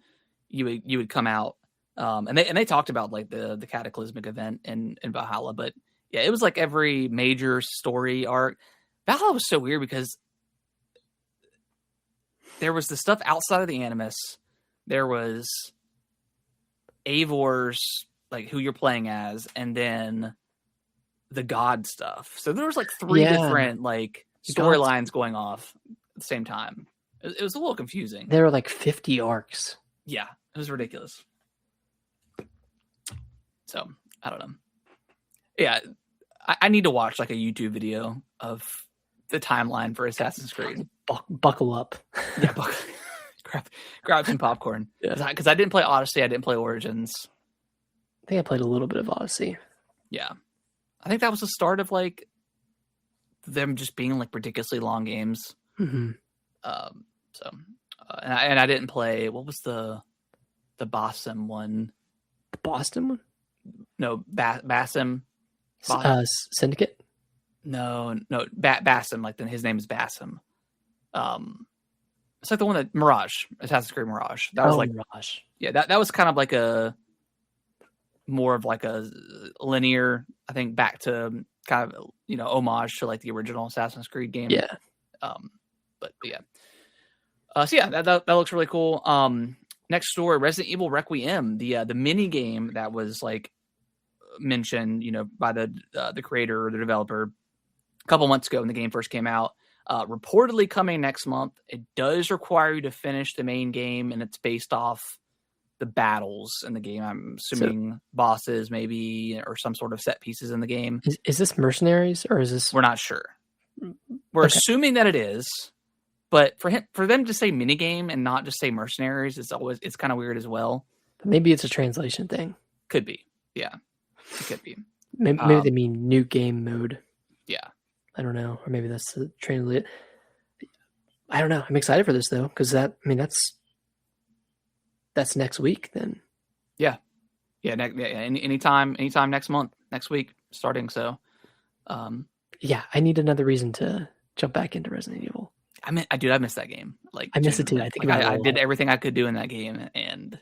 S1: you would come out, and they talked about like the cataclysmic event in Valhalla, but yeah, it was like every major story arc. Valhalla was so weird because there was the stuff outside of the Animus. There was Eivor's, like who you're playing as, and then the god stuff. So there was like three different like storylines going off at the same time. It was a little confusing.
S2: There were like 50 arcs.
S1: Yeah, it was ridiculous. So I don't know. Yeah, I need to watch like a YouTube video of the timeline for Assassin's Creed.
S2: Buckle up.
S1: Yeah, grab some popcorn. Because I didn't play Odyssey, I didn't play Origins.
S2: I think I played a little bit of Odyssey.
S1: Yeah, I think that was the start of like them just being like ridiculously long games.
S2: Mm-hmm.
S1: And I didn't play. What was the Boston one?
S2: The Boston one?
S1: No, Basim.
S2: Syndicate?
S1: No, Basim. Like his name is Basim. It's like the one that Mirage, Assassin's Creed Mirage. That was like
S2: Mirage.
S1: Yeah, that was kind of like more of like a linear, I think, back to kind of homage to like the original Assassin's Creed game.
S2: Yeah.
S1: But yeah. So yeah, that looks really cool. Next story, Resident Evil Requiem, the mini game that was like mentioned, by the creator or the developer a couple months ago when the game first came out. Reportedly coming next month. It does require you to finish the main game, and it's based off the battles in the game. I'm assuming bosses maybe, or some sort of set pieces in the game.
S2: Is this Mercenaries, or is this?
S1: We're not sure. We're assuming that it is, but for them to say minigame and not just say Mercenaries, it's kind of weird as well.
S2: Maybe it's a translation thing.
S1: Could be. Yeah, it could be.
S2: Maybe they mean new game mode.
S1: Yeah.
S2: I don't know. Or maybe that's the translate. I don't know. I'm excited for this though, because that's next week then. Yeah.
S1: Yeah. Anytime next month, next week starting. So,
S2: yeah, I need another reason to jump back into Resident Evil.
S1: I miss that game. Like
S2: I miss it too.
S1: I did everything I could do in that game, and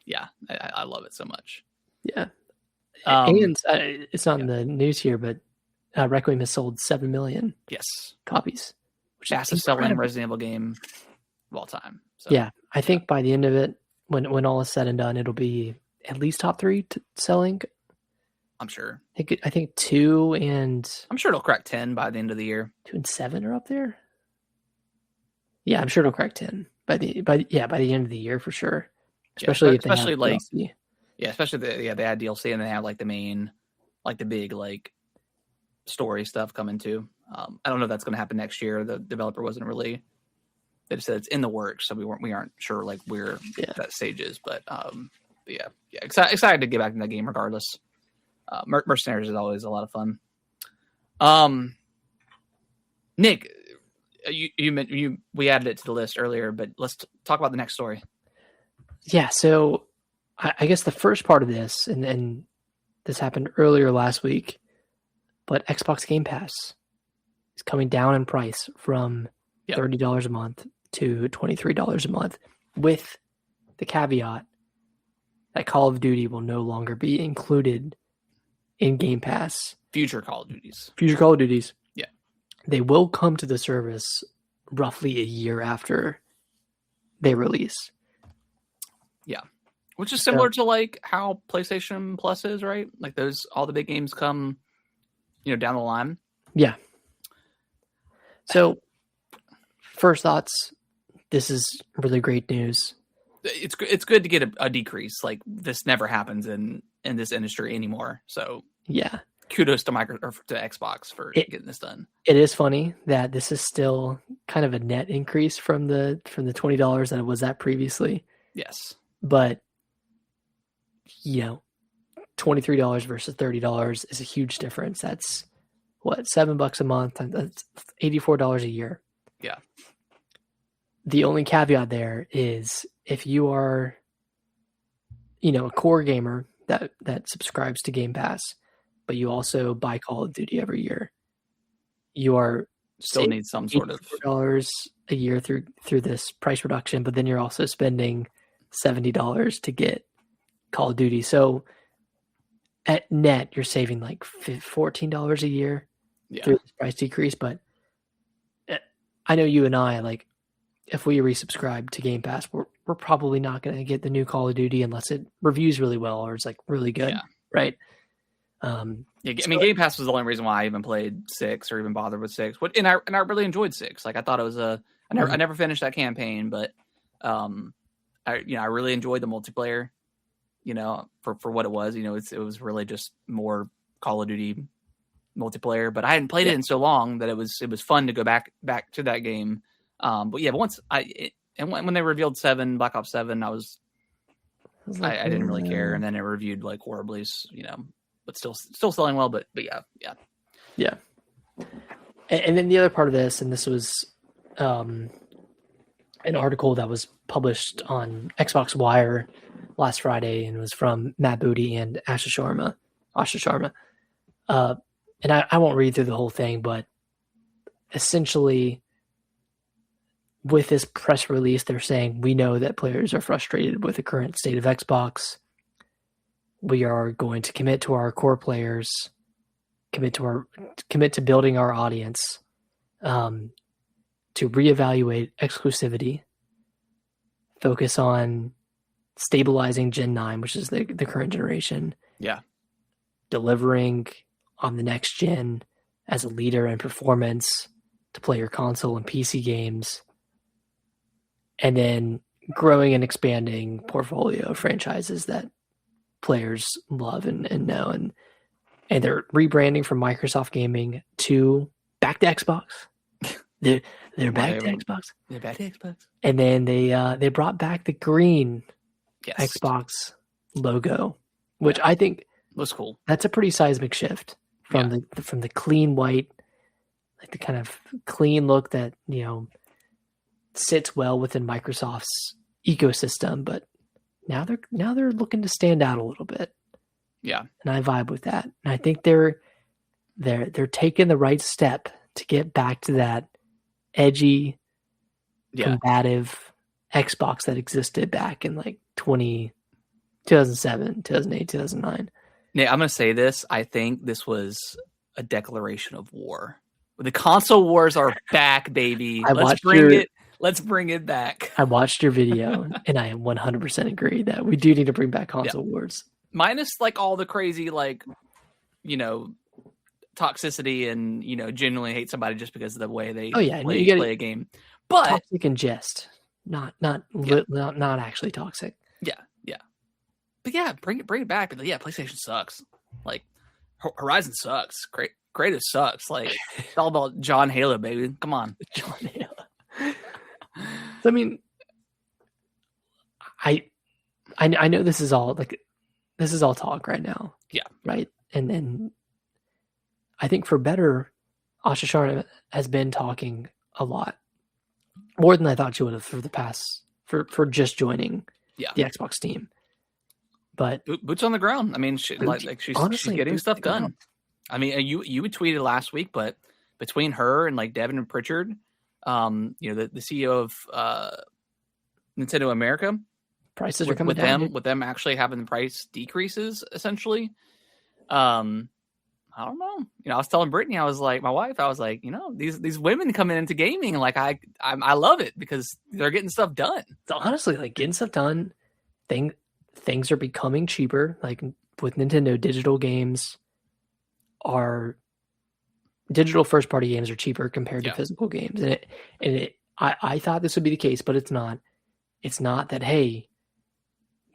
S1: yeah, I love it so much.
S2: Yeah. And it's not in the news here, but Requiem has sold 7 million copies,
S1: which is fastest selling Resident Evil game of all time. So,
S2: yeah, I think by the end of it, when all is said and done, it'll be at least top 3 selling.
S1: I'm sure.
S2: I think 2 and
S1: I'm sure it'll crack 10 by the end of the year.
S2: 2 and 7 are up there. Yeah, I'm sure it'll crack 10 by the end of the year for sure. Especially if they have DLC.
S1: Yeah, especially they add DLC and they have like the main, like the big like story stuff coming too. I don't know if that's going to happen next year. The developer wasn't really. They just said it's in the works, so we aren't sure like where that stage is. But yeah, excited to get back in that game regardless. Mercenaries is always a lot of fun. Nick, we added it to the list earlier, but let's talk about the next story.
S2: Yeah, so I guess the first part of this, and this happened earlier last week, but Xbox Game Pass is coming down in price from $30 a month to $23 a month, with the caveat that Call of Duty will no longer be included in Game Pass.
S1: Future Call of Duties.
S2: Yeah. They will come to the service roughly a year after they release.
S1: Yeah. Which is similar to like how PlayStation Plus is, right? Like all the big games come, down the line.
S2: Yeah. So first thoughts, this is really great news.
S1: It's good to get a decrease. Like this never happens in in this industry anymore. So
S2: yeah,
S1: kudos to Xbox for getting this done.
S2: It is funny that this is still kind of a net increase from the $20 that it was at previously.
S1: Yes,
S2: but $23 versus $30 is a huge difference. That's what, $7 a month. That's $84 a year.
S1: Yeah.
S2: The only caveat there is if you are, a core gamer that subscribes to Game Pass, but you also buy Call of Duty every year, you are
S1: still need some sort of
S2: $84 a year through this price reduction, but then you're also spending $70 to get Call of Duty. So at net, you're saving like $14 a year through this price decrease. But I know you and I, like, if we resubscribe to Game Pass, we're probably not going to get the new Call of Duty unless it reviews really well or it's like really good, right?
S1: I mean, Game Pass was the only reason why I even played 6 or even bothered with 6. And I really enjoyed 6. Like, I thought it was I never finished that campaign, but I really enjoyed the multiplayer. For what it was, it was really just more Call of Duty multiplayer. But I hadn't played it in so long that it was fun to go back to that game. But once when they revealed 7, Black Ops 7, I didn't really care, and then it reviewed like horribly, but still selling well. But yeah.
S2: And then the other part of this, and this was an article that was published on Xbox Wire last Friday, and it was from Matt Booty and Asha Sharma. And I won't read through the whole thing, but essentially with this press release, they're saying, we know that players are frustrated with the current state of Xbox. We are going to commit to our core players, commit to building our audience, to reevaluate exclusivity, focus on stabilizing Gen 9, which is the current generation.
S1: Yeah.
S2: Delivering on the next gen as a leader in performance to play your console and PC games. And then growing and expanding portfolio of franchises that players love and know. And they're rebranding from Microsoft Gaming to back to Xbox. They're back to Xbox.
S1: They're back to Xbox.
S2: And then they brought back the green Xbox logo, which I think
S1: was cool.
S2: That's a pretty seismic shift from the clean white, like the kind of clean look that sits well within Microsoft's ecosystem. But now they're looking to stand out a little bit.
S1: Yeah,
S2: and I vibe with that. And I think they're taking the right step to get back to that edgy, combative Xbox that existed back in like 2007, 2008, 2009.
S1: Yeah, I'm going to say this. I think this was a declaration of war. The console wars are back, baby. Let's bring it back.
S2: I watched your video, and I 100% agree that we do need to bring back console wars.
S1: Minus like all the crazy, like, toxicity and, genuinely hate somebody just because of the way they play a game. But
S2: toxic and jest, not actually toxic.
S1: Yeah. But bring it back. But PlayStation sucks. Like, Horizon sucks. Creative sucks. Like, it's all about John Halo, baby. Come on,
S2: John Halo. So, I mean, I know this is all talk right now.
S1: Yeah.
S2: Right. And then I think for better, Asha Sharma has been talking a lot more than I thought she would have for the past for just joining the Xbox team. But
S1: boots on the ground. I mean, she's getting stuff done. I mean, you tweeted last week, but between her and like Devin and Pritchard, the CEO of Nintendo America,
S2: prices are coming down
S1: with them actually having the price decreases essentially. I don't know. I was telling Brittany, I was like, my wife, I was like, these women coming into gaming, like I love it because they're getting stuff done.
S2: So honestly, like getting stuff done, things are becoming cheaper. Like with Nintendo, digital first party games are cheaper compared to physical games. I thought this would be the case, but it's not. It's not that, hey,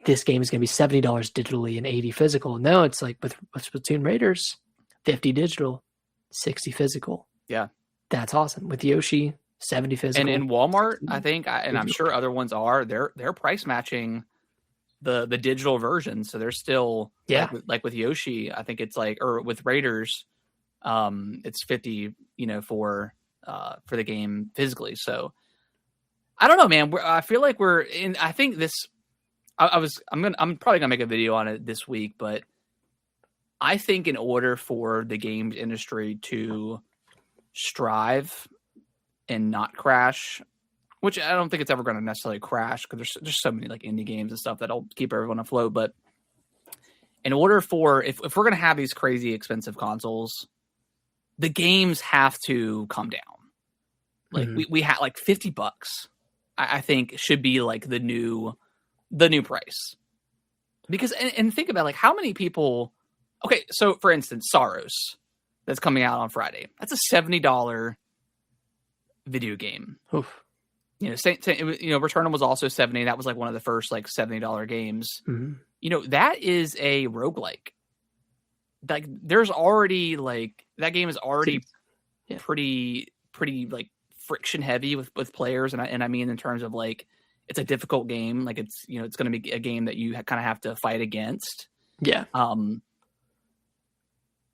S2: this game is going to be $70 digitally and $80 physical. No, it's like with Splatoon Raiders, $50 digital, $60 physical.
S1: Yeah.
S2: That's awesome. With Yoshi, $70 physical.
S1: And in Walmart, I think, and I'm sure other ones are, they're price matching the digital version. So they're still, like with Yoshi, I think it's like, or with Raiders, it's 50, for the game physically. So I don't know, man. I feel like we're in, I think this, I'm probably gonna make a video on it this week, but I think in order for the games industry to strive and not crash, which I don't think it's ever going to necessarily crash because there's so many like indie games and stuff that'll keep everyone afloat. But in order for, if we're going to have these crazy expensive consoles, the games have to come down. Like we had like $50, I think should be like the new price. Because, and think about like how many people, okay, so for instance, Saros that's coming out on Friday, that's a $70 video game.
S2: Oof.
S1: Returnal was also 70. That was like one of the first like $70 games. That is a roguelike. Like there's already like that game is already pretty like friction heavy with players, and I mean in terms of like it's a difficult game. Like it's it's going to be a game that you kind of have to fight against.
S2: Yeah.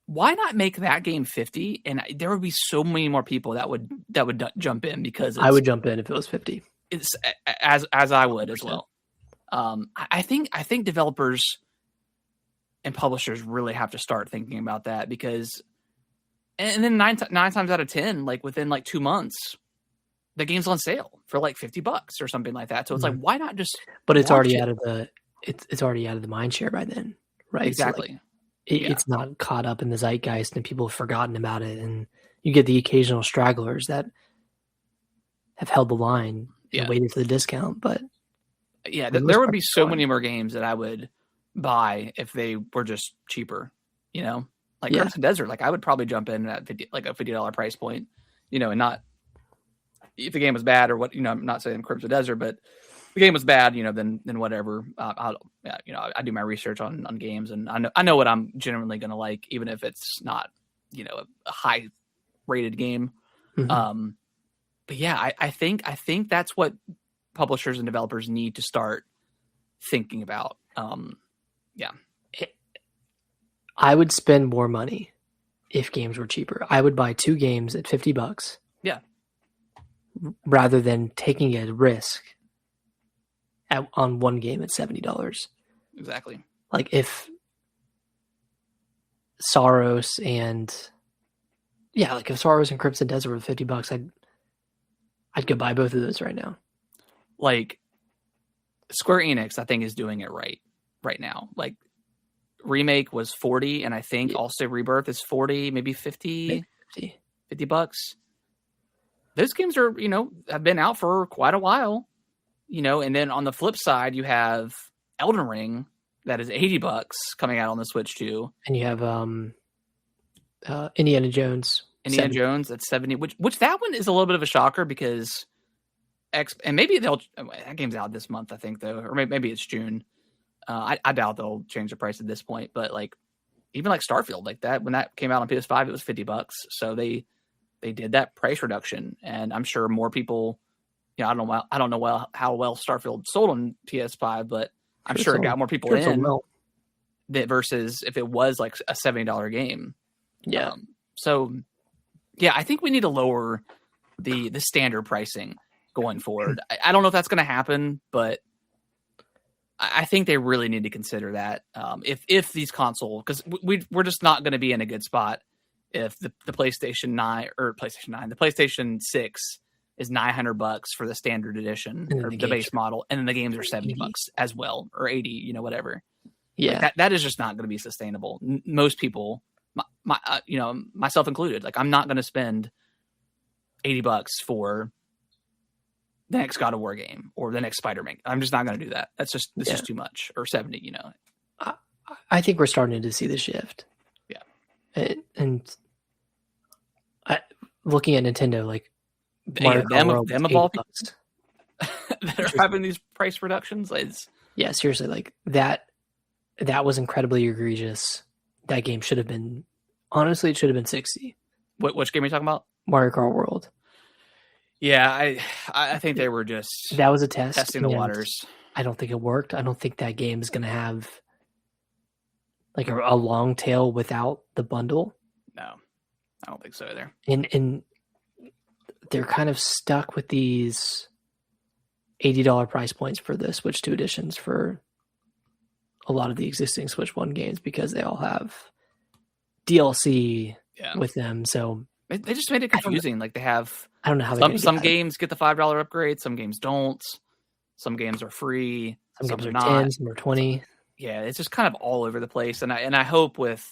S1: Why not make that game 50? And there would be so many more people that would jump in because
S2: I would jump in if it was 50.
S1: It's as I would as well. I think developers and publishers really have to start thinking about that because, and then nine times out of 10, like within like 2 months, the game's on sale for like $50 or something like that. So it's like, why not just?
S2: But it's already out of the mind share by then, right?
S1: Exactly.
S2: So like, it's not caught up in the zeitgeist and people have forgotten about it. And you get the occasional stragglers that have held the line and waited for the discount. But
S1: there would be so many more games that I would buy if they were just cheaper, like Crimson Desert. Like I would probably jump in at $50 price point, and not if the game was bad or what, I'm not saying Crimson Desert, but the game was bad, then whatever. I do my research on games, and I know what I'm genuinely going to like, even if it's not, a high rated game. But yeah, I think that's what publishers and developers need to start thinking about.
S2: I would spend more money if games were cheaper. I would buy 2 games at $50.
S1: Yeah.
S2: Rather than taking a risk on one game at $70.
S1: Exactly.
S2: Like if Saros and Crimson Desert were $50, I'd go buy both of those right now.
S1: Like Square Enix, I think is doing it right now. Like Remake was 40, and I think also Rebirth is 40, maybe 50, $50. Those games are, have been out for quite a while. And then on the flip side, you have Elden Ring that is $80 coming out on the Switch too.
S2: And you have Indiana Jones.
S1: Jones at 70, which that one is a little bit of a shocker because and maybe that game's out this month, I think though, or maybe it's June. I doubt they'll change the price at this point, but like even like Starfield, like that when that came out on PS5, it was $50. So they did that price reduction, and I'm sure more people. I don't know how well Starfield sold on PS5, but I'm sure it got more people in that versus if it was like a $70 game.
S2: Yeah.
S1: I think we need to lower the standard pricing going forward. I don't know if that's going to happen, but I think they really need to consider that. If these consoles, because we're just not going to be in a good spot if the PlayStation 6 is $900 for the standard edition or the base model, and then the games are $70 as well, or 80, whatever.
S2: Yeah,
S1: like that is just not going to be sustainable. Most people, myself included, like I'm not going to spend $80 for the next God of War game or the next Spider-Man. I'm just not going to do that. That's just is too much. Or 70,
S2: I think we're starting to see the shift.
S1: Yeah,
S2: and looking at Nintendo, like.
S1: Them of all people that are having these price reductions,
S2: Yeah, seriously, like that was incredibly egregious. That game should have been, honestly, it should have been 60.
S1: Which game are you talking about?
S2: Mario Kart World.
S1: Yeah, I think they were just
S2: that was a test,
S1: testing the waters.
S2: I don't think it worked. I don't think that game is going to have like a long tail without the bundle.
S1: No, I don't think so either.
S2: And they're kind of stuck with these $80 price points for the Switch 2 editions for a lot of the existing Switch 1 games because they all have DLC with them. So
S1: they just made it confusing. Like they have,
S2: I don't know how
S1: some games get the $5 upgrade, some games don't. Some games are free,
S2: some games are
S1: not.
S2: 10, some are 20.
S1: Yeah, it's just kind of all over the place. And I hope with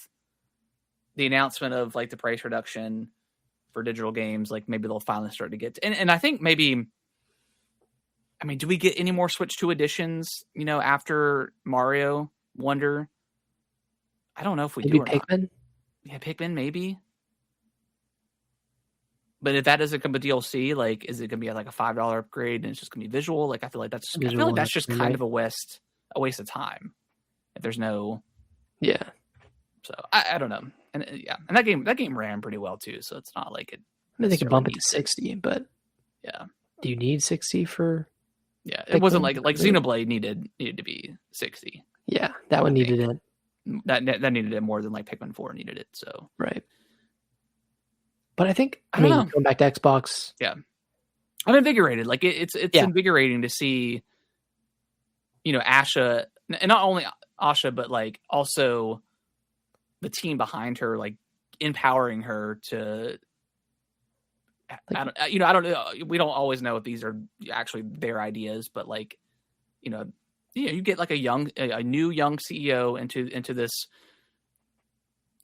S1: the announcement of like the price reduction for digital games, like maybe they'll finally start to get to, and I think maybe, I mean, do we get any more Switch 2 editions, after Mario Wonder? I don't know if we do or
S2: Pikmin?
S1: Not. Yeah, Pikmin, maybe. But if that doesn't come with DLC, like, is it going to be like a $5 upgrade and it's just going to be visual? Like, I feel like that's just kind of a waste of time. If there's no, So I don't know, and and that game ran pretty well too. So it's not like it.
S2: I mean, they could bump it to 60, but do you need 60 for?
S1: Yeah, it wasn't like Xenoblade needed to be 60.
S2: Yeah, that one needed it.
S1: That needed it more than like Pikmin 4 needed it. So
S2: right. But I think going back to Xbox.
S1: Yeah, I'm invigorated. Like it's invigorating to see, Asha, and not only Asha, but like also the team behind her, like empowering her to. I don't know. We don't always know if these are actually their ideas, but like, you get like a new young CEO into this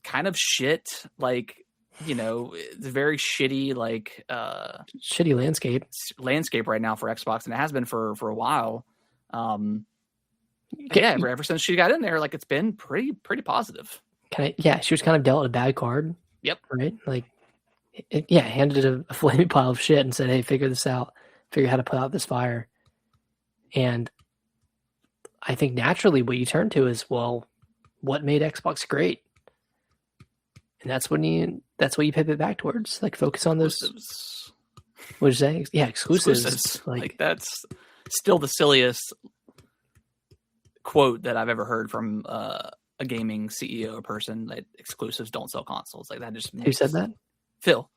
S1: kind of shit, like. It's a very shitty, like
S2: shitty
S1: landscape right now for Xbox, and it has been for a while. Ever since she got in there, like it's been pretty positive.
S2: She was kind of dealt a bad card.
S1: Yep.
S2: Right. Like, handed a flaming pile of shit and said, "Hey, figure this out. Figure how to put out this fire." And I think naturally, what you turn to is, well, what made Xbox great? And that's what you pivot back towards. Like, focus on those. What did you say? Yeah, exclusives.
S1: Like that's still the silliest quote that I've ever heard from a gaming CEO person, that exclusives don't sell consoles. Like that just.
S2: Who said that?
S1: Phil.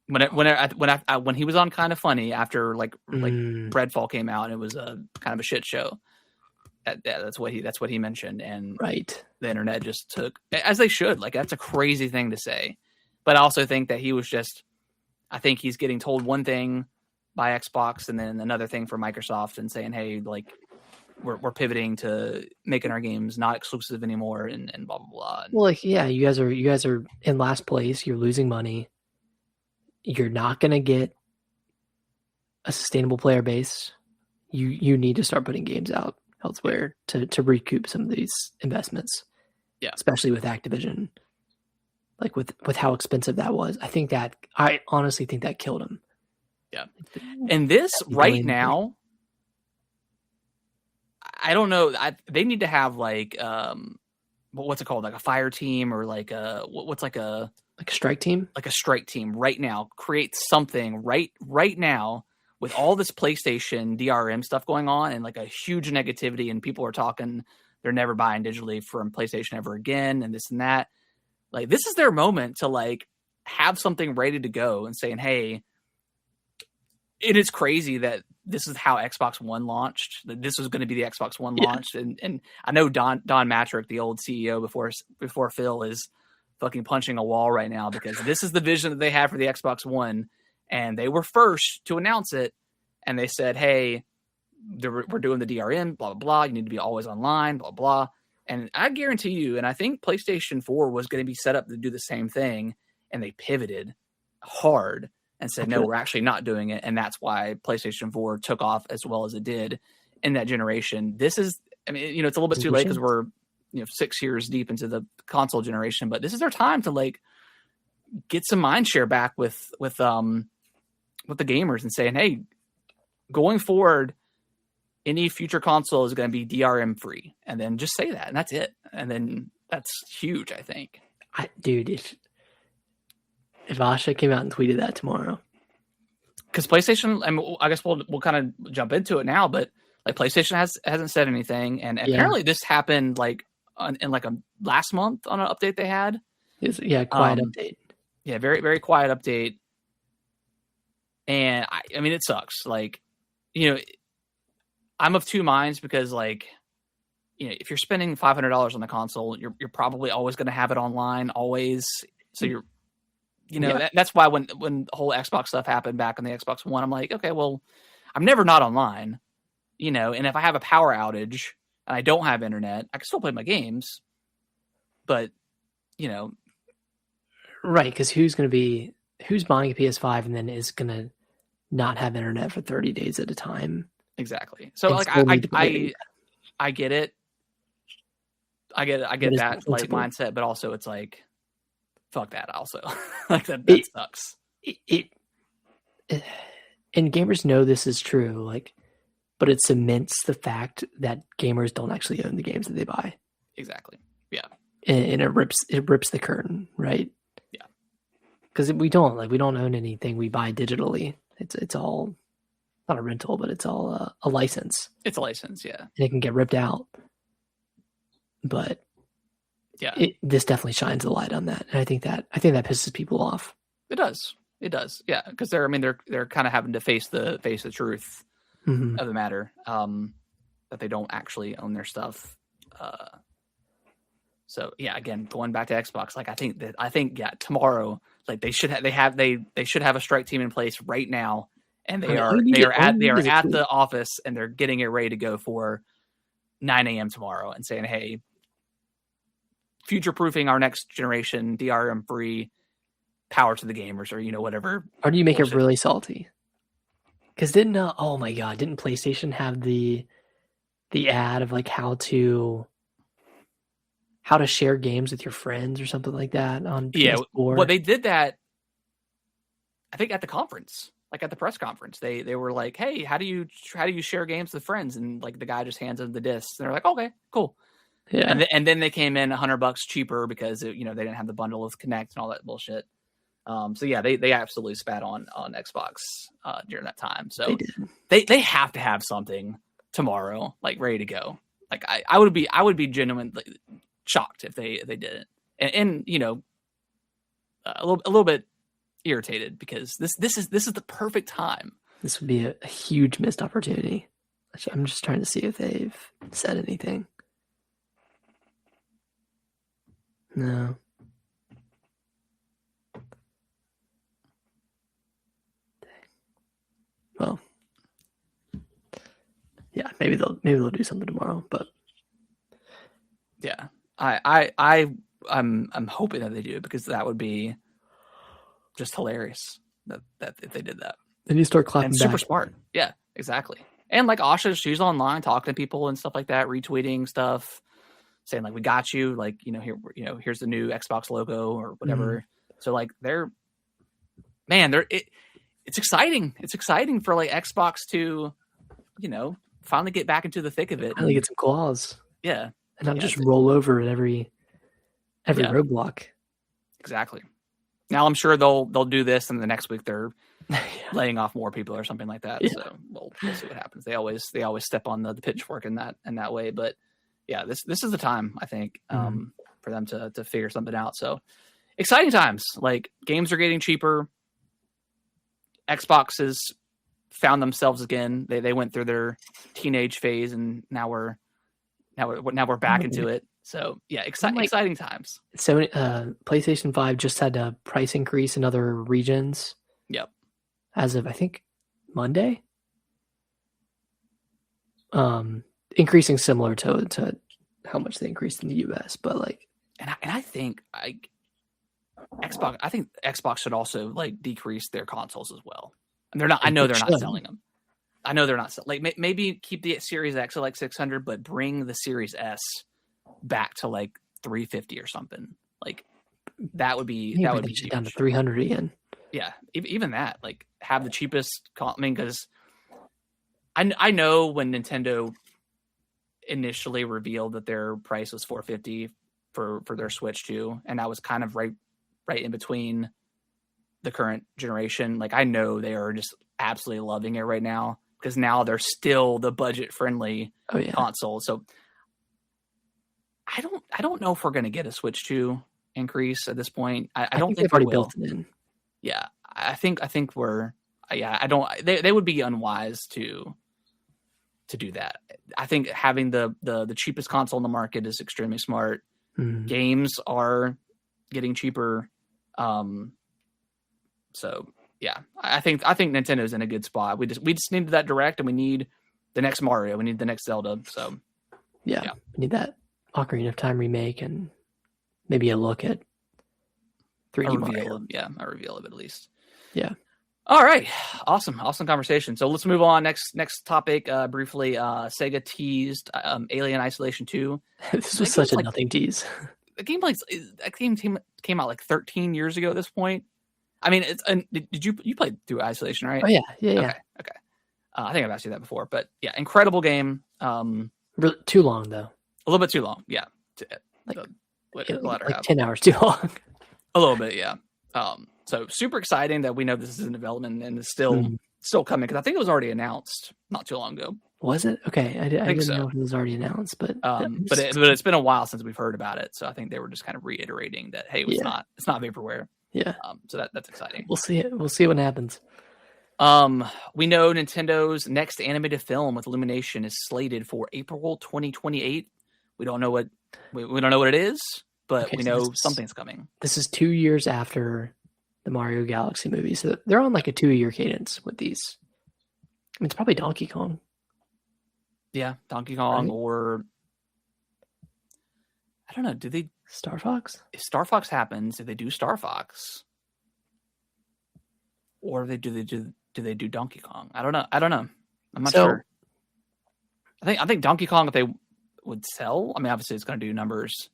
S1: When he was on Kind of Funny after like Redfall came out and it was a kind of a shit show. That's what he mentioned, and
S2: right.
S1: The internet just took, as they should. Like that's a crazy thing to say, but I also think that he was just. I think he's getting told one thing by Xbox and then another thing from Microsoft, and saying, "Hey, like we're pivoting to making our games not exclusive anymore," and blah blah blah.
S2: Well, like you guys are in last place. You're losing money. You're not gonna get a sustainable player base. You need to start putting games out elsewhere to recoup some of these investments.
S1: Yeah.
S2: Especially with Activision. Like with how expensive that was. I honestly think that killed him.
S1: Yeah. And this right now, I don't know. They need to have like what's it called? Like a fire team, or like what's like a
S2: strike team?
S1: Like a strike team right now. Create something right now. With all this PlayStation DRM stuff going on and like a huge negativity, and people are talking they're never buying digitally from PlayStation ever again, and this and that. Like this is their moment to like have something ready to go and saying, "Hey, it is crazy that this is how Xbox One launched. That this was going to be the Xbox One launched." And I know Don Matrick, the old CEO before Phil, is fucking punching a wall right now because this is the vision that they had for the Xbox One. And they were first to announce it, and they said, "Hey, we're doing the DRM, blah, blah, blah. You need to be always online, blah, blah." And I guarantee you, and I think PlayStation 4 was going to be set up to do the same thing, and they pivoted hard and said, "No, we're actually not doing it." And that's why PlayStation 4 took off as well as it did in that generation. This is, I mean, it's a little bit too late because we're, 6 years deep into the console generation, but this is their time to like get some mind share back with the gamers and saying, "Hey, going forward any future console is going to be DRM free, and then just say that, and that's it. And then that's huge, I think.
S2: Dude, if Asha came out and tweeted that tomorrow,
S1: because PlayStation, I mean, I guess we'll kind of jump into it now, but like PlayStation hasn't said anything, and apparently this happened like in like a last month on an update they had.
S2: Quiet update.
S1: Yeah, very very quiet update. And I mean, it sucks. Like, you know, I'm of two minds because, like, you know, if you're spending $500 on the console, you're probably always going to have it online, always. So you're, you know, that's why when the whole Xbox stuff happened back on the Xbox One, I'm like, okay, well, I'm never not online, you know. And if I have a power outage and I don't have internet, I can still play my games. But, you know,
S2: right? Because who's buying a PS5 and then is going to not have internet for 30 days at a time?
S1: Exactly. So like I get it. I get that like mindset, but also it's like, fuck that. Also, like that sucks.
S2: And gamers know this is true. Like, but it cements the fact that gamers don't actually own the games that they buy.
S1: Exactly. Yeah.
S2: And it rips the curtain, right?
S1: Yeah.
S2: Because we don't own anything we buy digitally. It's all not a rental, but it's all a license.
S1: It's a license, yeah.
S2: And it can get ripped out. But
S1: yeah,
S2: this definitely shines a light on that, and I think that pisses people off.
S1: It does, yeah, because they're kind of having to face the truth of the matter, that they don't actually own their stuff. So yeah, again, going back to Xbox, like I think tomorrow, like they should have a strike team in place right now, and they are at the office and they're getting it ready to go for 9 a.m. tomorrow and saying, hey, future-proofing our next generation, DRM-free, power to the gamers, or, you know, whatever.
S2: Or do you make it really salty? Because didn't PlayStation have the ad of like how to share games with your friends or something like that on PS4?
S1: Yeah, well, they did that, I think, at the conference. Like at the press conference, they were like, "Hey, how do you share games with friends?" And like the guy just hands them the discs, and they're like, "Okay, cool." Yeah. And then they came in $100 cheaper because they didn't have the bundle with Kinect and all that bullshit. So yeah, they absolutely spat on Xbox during that time. So they have to have something tomorrow, like ready to go. Like I would be genuinely shocked if they didn't, and you know, a little bit irritated because this is the perfect time.
S2: This would be a huge missed opportunity. I'm just trying to see if they've said anything. No. Well, yeah, maybe they'll do something tomorrow, but
S1: yeah, I'm hoping that they do, because that would be just hilarious that if they did that.
S2: Then you start clapping
S1: and
S2: back.
S1: Super smart. Yeah, exactly. And like Asha, she's online talking to people and stuff like that, retweeting stuff, saying like, we got you, like, here's the new Xbox logo or whatever. So like it's exciting. It's exciting for like Xbox to, finally get back into the thick of it.
S2: Finally get some claws.
S1: Yeah.
S2: And not just roll over at every roadblock.
S1: Exactly. Now I'm sure they'll do this, and the next week they're laying off more people or something like that. Yeah. So we'll see what happens. They always step on the pitchfork in that way. But yeah, this is the time, I think, for them to figure something out. So exciting times. Like, games are getting cheaper. Xbox has found themselves again. They went through their teenage phase, and now we're back into it. So yeah, exciting times.
S2: So PlayStation 5 just had a price increase in other regions.
S1: Yep.
S2: As of, I think, Monday. Increasing similar to how much they increased in the US, but like,
S1: and I think Xbox. I think Xbox should also like decrease their consoles as well. And they're not. I know they're not selling them. I know they're not like, maybe keep the Series X at like 600, but bring the Series S back to like 350 or something. Like that would be huge.
S2: Down to 300 again.
S1: Yeah, even that. Like, have the cheapest. I mean, because I know when Nintendo initially revealed that their price was $450 for their Switch 2, and that was kind of right in between the current generation. Like, I know they are just absolutely loving it right now because now they're still the budget friendly console. So I don't know if we're going to get a Switch 2 increase at this point. I don't think
S2: they've already built it in.
S1: Yeah, I think we're. Yeah, I don't. They would be unwise to do that. I think having the cheapest console in the market is extremely smart.
S2: Mm-hmm.
S1: Games are getting cheaper. So yeah, I think Nintendo's in a good spot. We just needed that Direct, and we need the next Mario. We need the next Zelda. So
S2: yeah. We need that Ocarina of Time remake and maybe a look at 3D Mario.
S1: A reveal of it at least.
S2: Yeah.
S1: All right. Awesome conversation. So let's move on. Next topic, briefly. Sega teased Alien Isolation 2.
S2: This was such a nothing tease.
S1: The game came out like 13 years ago at this point. I mean, did you play through Isolation, right?
S2: Oh yeah.
S1: Okay. I think I've asked you that before, but yeah, incredible game.
S2: Too long though.
S1: A little bit too long. Yeah.
S2: Like 10 hours too long.
S1: A little bit, yeah. So super exciting that we know this is in development and is still coming, because I think it was already announced not too long ago.
S2: Was it? Okay, I didn't
S1: so.
S2: know if it was already announced, but
S1: it's been a while since we've heard about it, so I think they were just kind of reiterating that hey, it's not vaporware.
S2: Yeah.
S1: So that's exciting.
S2: We'll see it. We'll see what happens.
S1: We know Nintendo's next animated film with Illumination is slated for April 2028. We don't know what it is, but we know something's coming.
S2: This is 2 years after the Mario Galaxy movie, so they're on like a 2-year cadence with these. I mean, it's probably Donkey Kong.
S1: Yeah, Donkey Kong,
S2: right?
S1: Or I don't know. Do they
S2: Star Fox?
S1: If Star Fox happens, if they do Star Fox, or do they do Donkey Kong? I don't know. I'm not sure. I think Donkey Kong, if they would sell, I mean, obviously it's going to do numbers,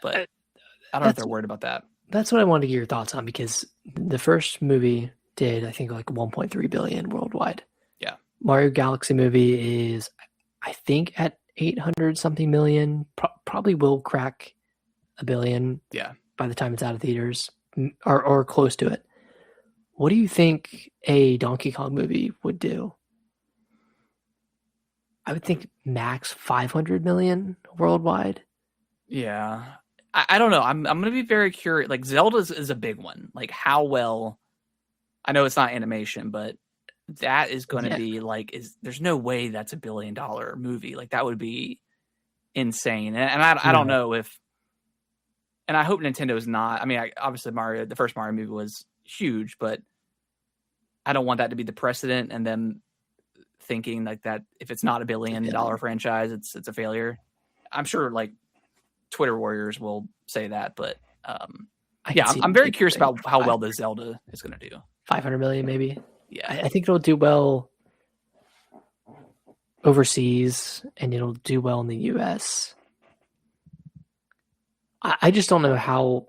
S1: but I don't know if they're worried about that.
S2: That's what I wanted to get your thoughts on, because the first movie did, I think, like 1.3 billion worldwide.
S1: Yeah.
S2: Mario Galaxy movie is, I think, at 800 something million. Probably will crack a billion.
S1: Yeah.
S2: By the time it's out of theaters, or close to it. What do you think a Donkey Kong movie would do? I would think max 500 million worldwide.
S1: Yeah. I don't know. I'm going to be very curious. Like, Zelda is a big one. Like, how well, I know it's not animation, but that is going to be like, there's no way that's $1 billion movie. Like, that would be insane. And I don't know if, and I hope Nintendo is not. I mean, obviously the first Mario movie was huge, but I don't want that to be the precedent and them thinking like that if it's not $1 billion franchise, it's a failure. I'm sure like Twitter warriors will say that, but I'm very curious about how well the Zelda is going to do. 500
S2: million maybe.
S1: Yeah.
S2: I think it'll do well overseas and it'll do well in the US. I just don't know how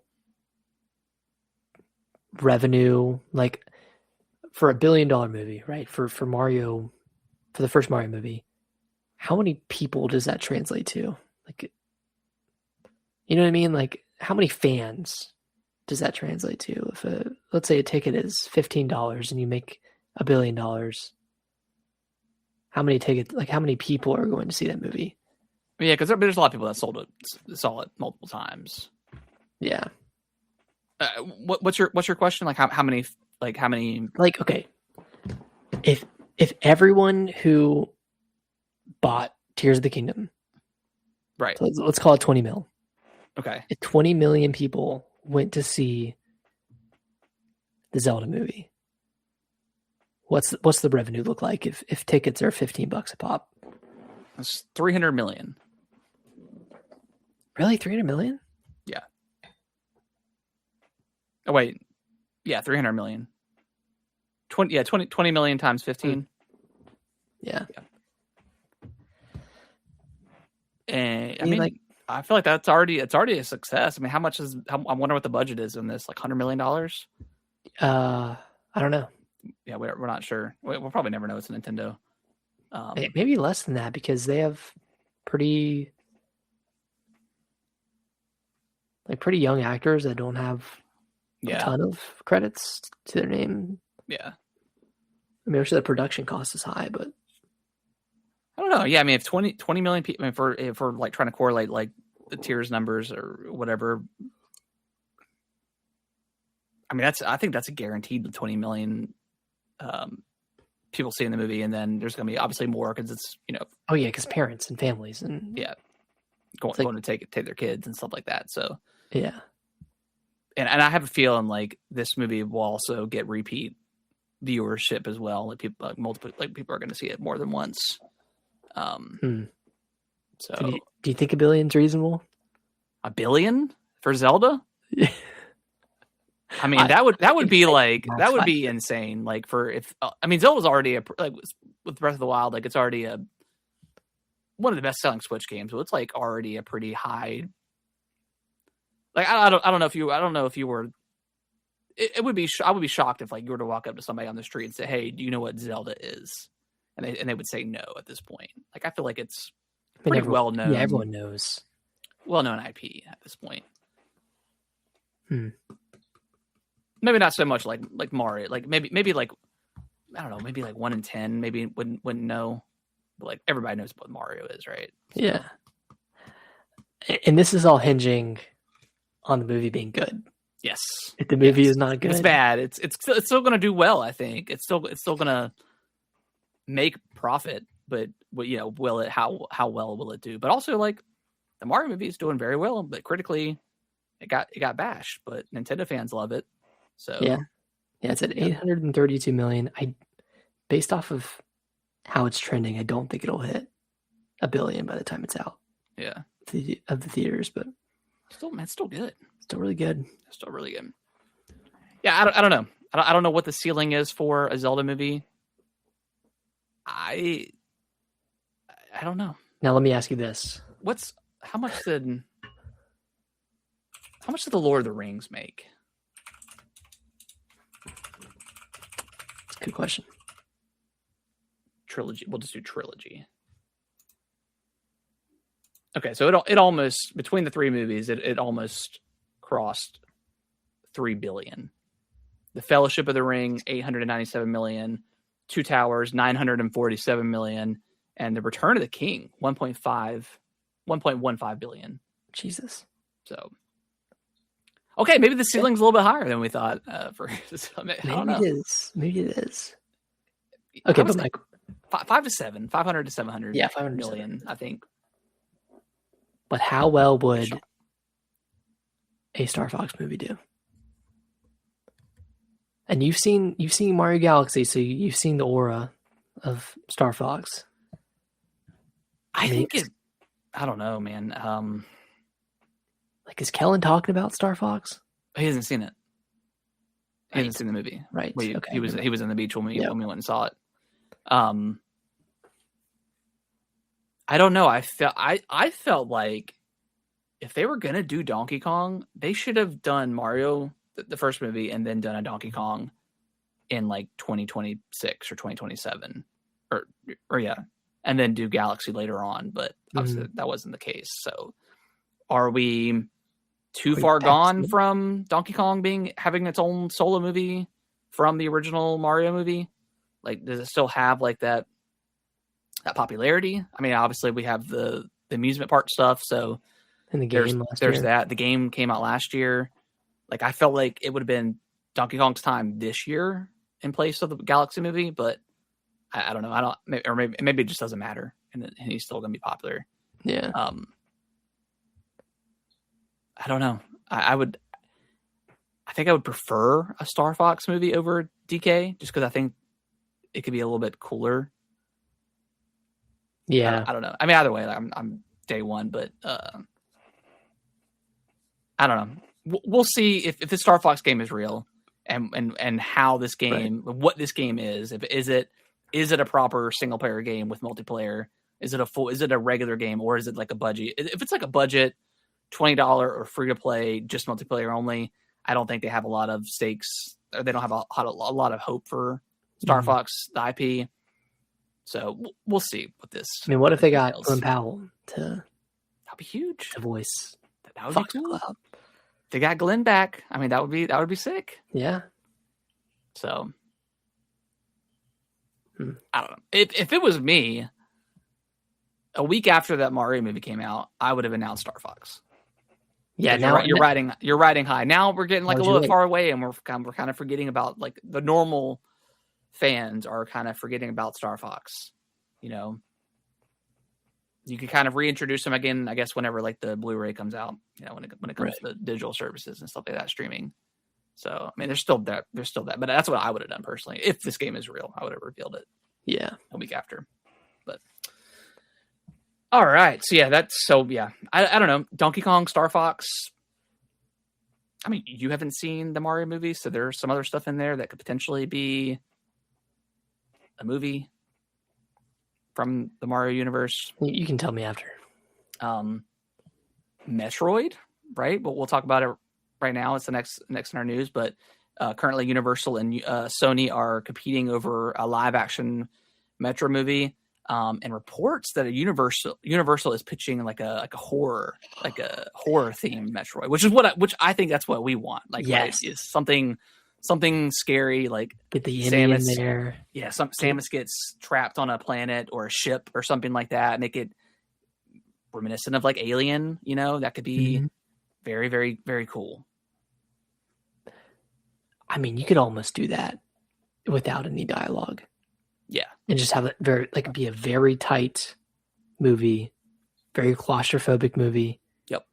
S2: revenue, like for $1 billion movie, right? For Mario, for the first Mario movie, how many people does that translate to? Like, you know what I mean? Like, how many fans does that translate to? If let's say a ticket is $15 and you make $1 billion, how many tickets? Like, how many people are going to see that movie?
S1: Yeah, because there's a lot of people that saw it multiple times.
S2: Yeah.
S1: What's your question? Like how many?
S2: Like, okay, if everyone who bought Tears of the Kingdom,
S1: right?
S2: So let's call it 20 mil.
S1: Okay.
S2: If 20 million people went to see the Zelda movie, what's the revenue look like if tickets are $15 a pop?
S1: That's 300 million.
S2: Really, 300 million?
S1: Yeah. Oh wait, yeah, 300 million. 20 million times 15.
S2: Yeah.
S1: And I mean, like, I feel like it's already a success. I mean, I wonder what the budget is in this, like $100 million?
S2: I don't know.
S1: Yeah, we're not sure. We'll probably never know. It's Nintendo.
S2: Maybe less than that because they have pretty young actors that don't have a ton of credits to their name.
S1: Yeah.
S2: I mean, I'm sure the production cost is high, but
S1: I don't know. Yeah, I mean, if 20 million people, if we're like trying to correlate like the tiers numbers or whatever, I mean, I think that's a guaranteed 20 million people seeing the movie, and then there's going to be obviously more because it's
S2: oh yeah, because parents and families and
S1: going to take their kids and stuff like that. So
S2: yeah,
S1: and I have a feeling like this movie will also get repeat viewership as well. Like people, people are going to see it more than once. So
S2: do you think $1 billion's reasonable?
S1: $1 billion for Zelda? I mean, that would be like that would be insane. Like Zelda's already with Breath of the Wild, like it's already one of the best selling Switch games. So it's like already a pretty high. Like I don't know if you were. It would be I would be shocked if like you were to walk up to somebody on the street and say, "Hey, do you know what Zelda is?" And they would say no at this point. Like I feel like it's pretty well known.
S2: Yeah, everyone knows.
S1: Well known IP at this point. Maybe not so much like Mario. Like maybe like I don't know. Maybe like 1 in 10 maybe wouldn't know. But like everybody knows what Mario is, right? So.
S2: Yeah. And this is all hinging on the movie being good.
S1: Yes.
S2: If the movie is not good,
S1: it's bad. It's still going to do well. I think it's still going to make profit. But will it? How well will it do? But also like the Mario movie is doing very well. But critically, it got bashed. But Nintendo fans love it. So
S2: yeah, it's at 832 million. Based off of how it's trending, I don't think it'll hit $1 billion by the time it's out.
S1: Yeah,
S2: of the theaters, but
S1: it's still good.
S2: Still really good.
S1: Still really good. Yeah, I don't know. I don't know what the ceiling is for a Zelda movie. I don't know.
S2: Now let me ask you this:
S1: how much did the Lord of the Rings make?
S2: That's a good question.
S1: Trilogy. We'll just do trilogy. Okay, so it almost between the three movies, it almost crossed 3 billion. The Fellowship of the Ring, 897 million. Two Towers, 947 million, and The Return of the King, 1.15 billion.
S2: Jesus.
S1: So, okay, maybe the ceiling's a little bit higher than we thought. Maybe
S2: it is. Okay, but like
S1: 500 to 700
S2: yeah, 500
S1: million, I think.
S2: But how well would a Star Fox movie do? And you've seen Mario Galaxy, so you've seen the aura of Star Fox.
S1: I don't know, man.
S2: Like, is Kellen talking about Star Fox?
S1: He hasn't seen it. He hasn't seen the movie.
S2: Right.
S1: Okay. He was in the beach when we went and saw it. I don't know. I felt like if they were gonna do Donkey Kong, they should have done Mario the first movie and then done a Donkey Kong in like 2026 or 2027 or and then do Galaxy later on, but obviously that wasn't the case. So are we too far gone from Donkey Kong having its own solo movie from the original Mario movie? Like, does it still have like that popularity? I mean, obviously we have the amusement park stuff, so
S2: in the game
S1: there's that. The game came out last year. Like, I felt like it would have been Donkey Kong's time this year in place of the Galaxy movie, but I don't know. Maybe it just doesn't matter, and he's still going to be popular.
S2: Yeah.
S1: I don't know. I think I would prefer a Star Fox movie over DK, just because I think it could be a little bit cooler.
S2: Yeah.
S1: I don't know. I mean, either way, I'm day one, but I don't know. We'll see if the Star Fox game is real and how this game, what this game is. Is it a proper single player game with multiplayer? Is it a regular game, or is it like a budget? If it's like a budget $20 or free to play, just multiplayer only, I don't think they have a lot of stakes, or they don't have a lot of hope for Star Fox, the IP. So we'll see what this.
S2: I mean, what if they got Glenn Powell to?
S1: That'd be huge.
S2: To voice.
S1: That would be cool. Cloud. They got Glenn back. I mean, that would be sick.
S2: Yeah.
S1: So I don't know. If it was me, a week after that Mario movie came out, I would have announced Star Fox.
S2: Yeah,
S1: now you're riding high. Now we're getting like a little bit far away, and we're kind of forgetting about like the normal fans are kind of forgetting about Star Fox. You know, you can kind of reintroduce them again, I guess, whenever like the Blu-ray comes out. You know, when it comes to the digital services and stuff like that, streaming. So I mean, there's still that, but that's what I would have done personally. If this game is real, I would have revealed it.
S2: Yeah,
S1: a week after. But all right, so I don't know. Donkey Kong, Star Fox. I mean, you haven't seen the Mario movie, so there's some other stuff in there that could potentially be a movie from the Mario universe.
S2: You can tell me after.
S1: Metroid, right? But we'll talk about it right now. It's the next in our news. But currently, Universal and Sony are competing over a live-action Metro movie. And reports that Universal is pitching like a horror themed Metroid, which I think that's what we want. Like,
S2: yes,
S1: is something scary, like
S2: get the Samus in there.
S1: Yeah, Samus gets trapped on a planet or a ship or something like that. Make it reminiscent of like Alien. You know, that could be very, very, very cool.
S2: I mean, you could almost do that without any dialogue. Yeah, and just have it be a very tight movie, very claustrophobic movie.
S1: Yep.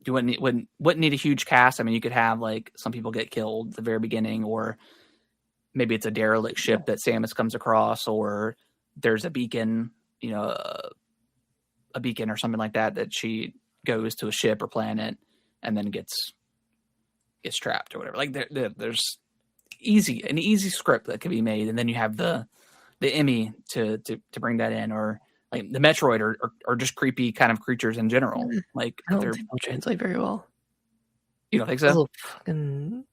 S1: You wouldn't need a huge cast. I mean, you could have like some people get killed at the very beginning, or maybe it's a derelict ship that Samus comes across, or there's a beacon, a beacon or something like that she goes to a ship or planet and then gets trapped or whatever. Like there's an easy script that can be made, and then you have the Emmy to bring that in, or like the Metroid or just creepy kind of creatures in general. Like
S2: I don't think they'll translate very well.
S1: You don't think so?
S2: Little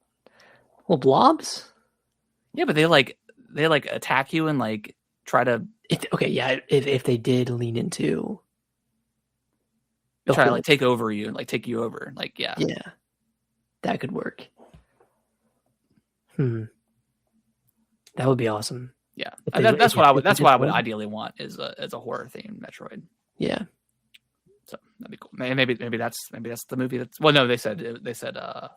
S2: blobs.
S1: Yeah, but they attack you and like try to.
S2: If they did lean into,
S1: they'll try to like take over you, like take you over, like yeah,
S2: that could work. That would be awesome.
S1: Yeah, that's what I would ideally want is a horror themed Metroid.
S2: Yeah,
S1: so that'd be cool. Maybe that's the movie. No, they said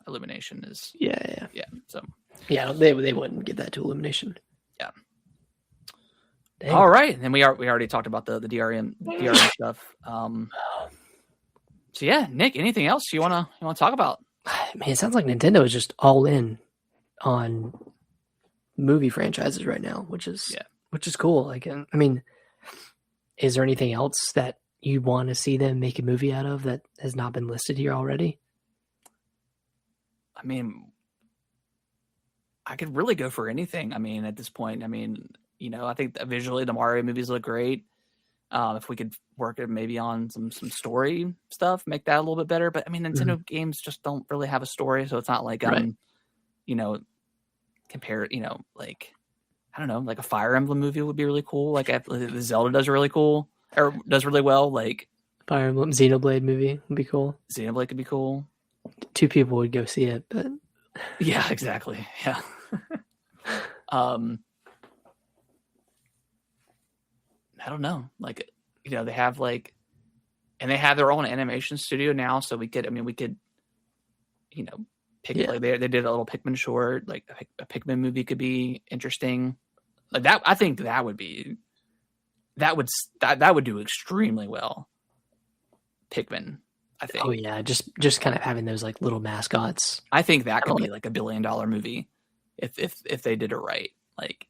S1: Illumination is.
S2: Yeah.
S1: So
S2: they wouldn't give that to Illumination.
S1: Yeah. Dang. All right, and we already talked about the DRM stuff. So yeah, Nick, anything else you wanna talk about?
S2: Man, it sounds like Nintendo is just all in on movie franchises right now, which is cool. Like, I mean, is there anything else that you want to see them make a movie out of that has not been listed here already?
S1: I mean, I could really go for anything. I mean, at this point, I mean, I think that visually the Mario movies look great. If we could work it maybe on some story stuff, make that a little bit better. But I mean, Nintendo games just don't really have a story, so it's not like compare, like I don't know, like a Fire Emblem movie would be really cool. Like the Zelda does really well. Like
S2: Fire Emblem Xenoblade movie would be cool.
S1: Xenoblade could be cool.
S2: 2 people would go see it, but
S1: yeah, exactly. Yeah. I don't know. Like, they have and they have their own animation studio now, so we could pick like they did a little Pikmin short, like a Pikmin movie could be interesting. Like that, I think that would do extremely well. Pikmin, I think.
S2: Oh yeah, just kind of having those like little mascots.
S1: I think that could be like $1 billion movie if they did it right. Like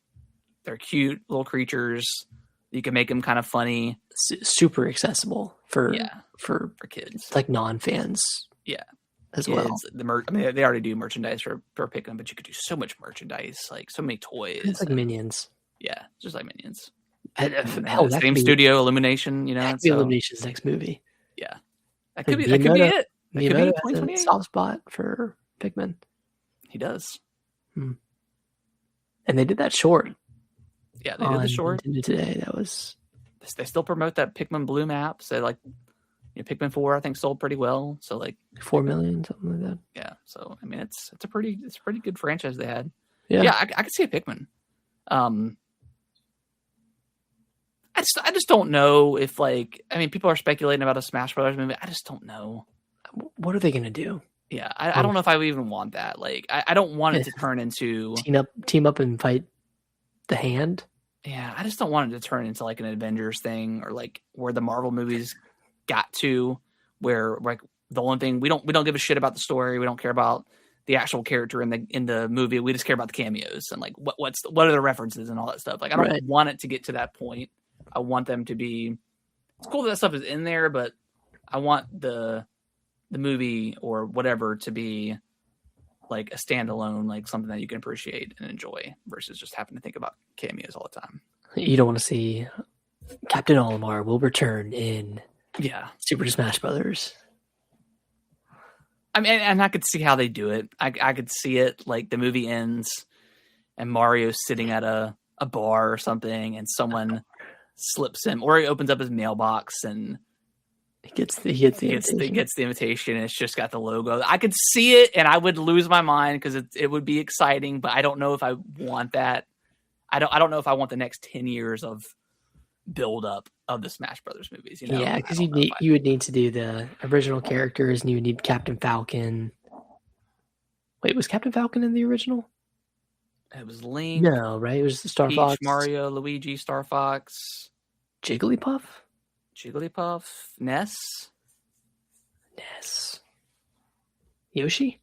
S1: they're cute little creatures. You can make them kind of funny,
S2: super accessible for
S1: kids,
S2: like non-fans.
S1: Yeah.
S2: As well.
S1: They already do merchandise for Pikmin, but you could do so much merchandise, like so many toys.
S2: It's like Minions.
S1: Yeah, just like Minions.
S2: Same
S1: studio, Illumination.
S2: That could be Illumination's next movie.
S1: Yeah, that could be it. That could be
S2: Miyamoto has a soft spot for Pikmin.
S1: He does.
S2: And they did that short.
S1: Yeah, they did the short.
S2: Nintendo Today. That was.
S1: They still promote that Pikmin Bloom app. So like, Pikmin 4 I think sold pretty well. So like
S2: 4 million, something like that.
S1: Yeah. So I mean, it's a pretty good franchise they had.
S2: Yeah,
S1: yeah, I could see a Pikmin. I just don't know if people are speculating about a Smash Brothers movie. I just don't know.
S2: What are they gonna do?
S1: Yeah, I don't know if I would even want that. Like, I don't want it to turn into
S2: team up and fight the Hand.
S1: Yeah, I just don't want it to turn into like an Avengers thing or like where the Marvel movies got to, where like the only thing we don't give a shit about the story. We don't care about the actual character in the movie. We just care about the cameos and like what are the references and all that stuff. Like I don't want it to get to that point. I want them to be. It's cool that stuff is in there, but I want the movie or whatever to be like a standalone, like something that you can appreciate and enjoy versus just having to think about cameos all the time.
S2: You don't want to see Captain Olimar will return in Super Smash Brothers.
S1: I mean, and I could see how they do it. I could see it like the movie ends and Mario's sitting at a bar or something and someone slips him, or he opens up his mailbox and
S2: he gets the
S1: invitation and it's just got the logo. I could see it and I would lose my mind because it would be exciting, but I don't know if I want that. I don't know if I want the next 10 years of build up of the Smash Brothers movies.
S2: Yeah, because you would need to do the original characters and you would need Captain Falcon. Wait, was Captain Falcon in the original?
S1: It was Link.
S2: No, right? It was Star
S1: Peach,
S2: Fox,
S1: Mario, Luigi, Star Fox,
S2: Jigglypuff,
S1: Ness,
S2: Yoshi.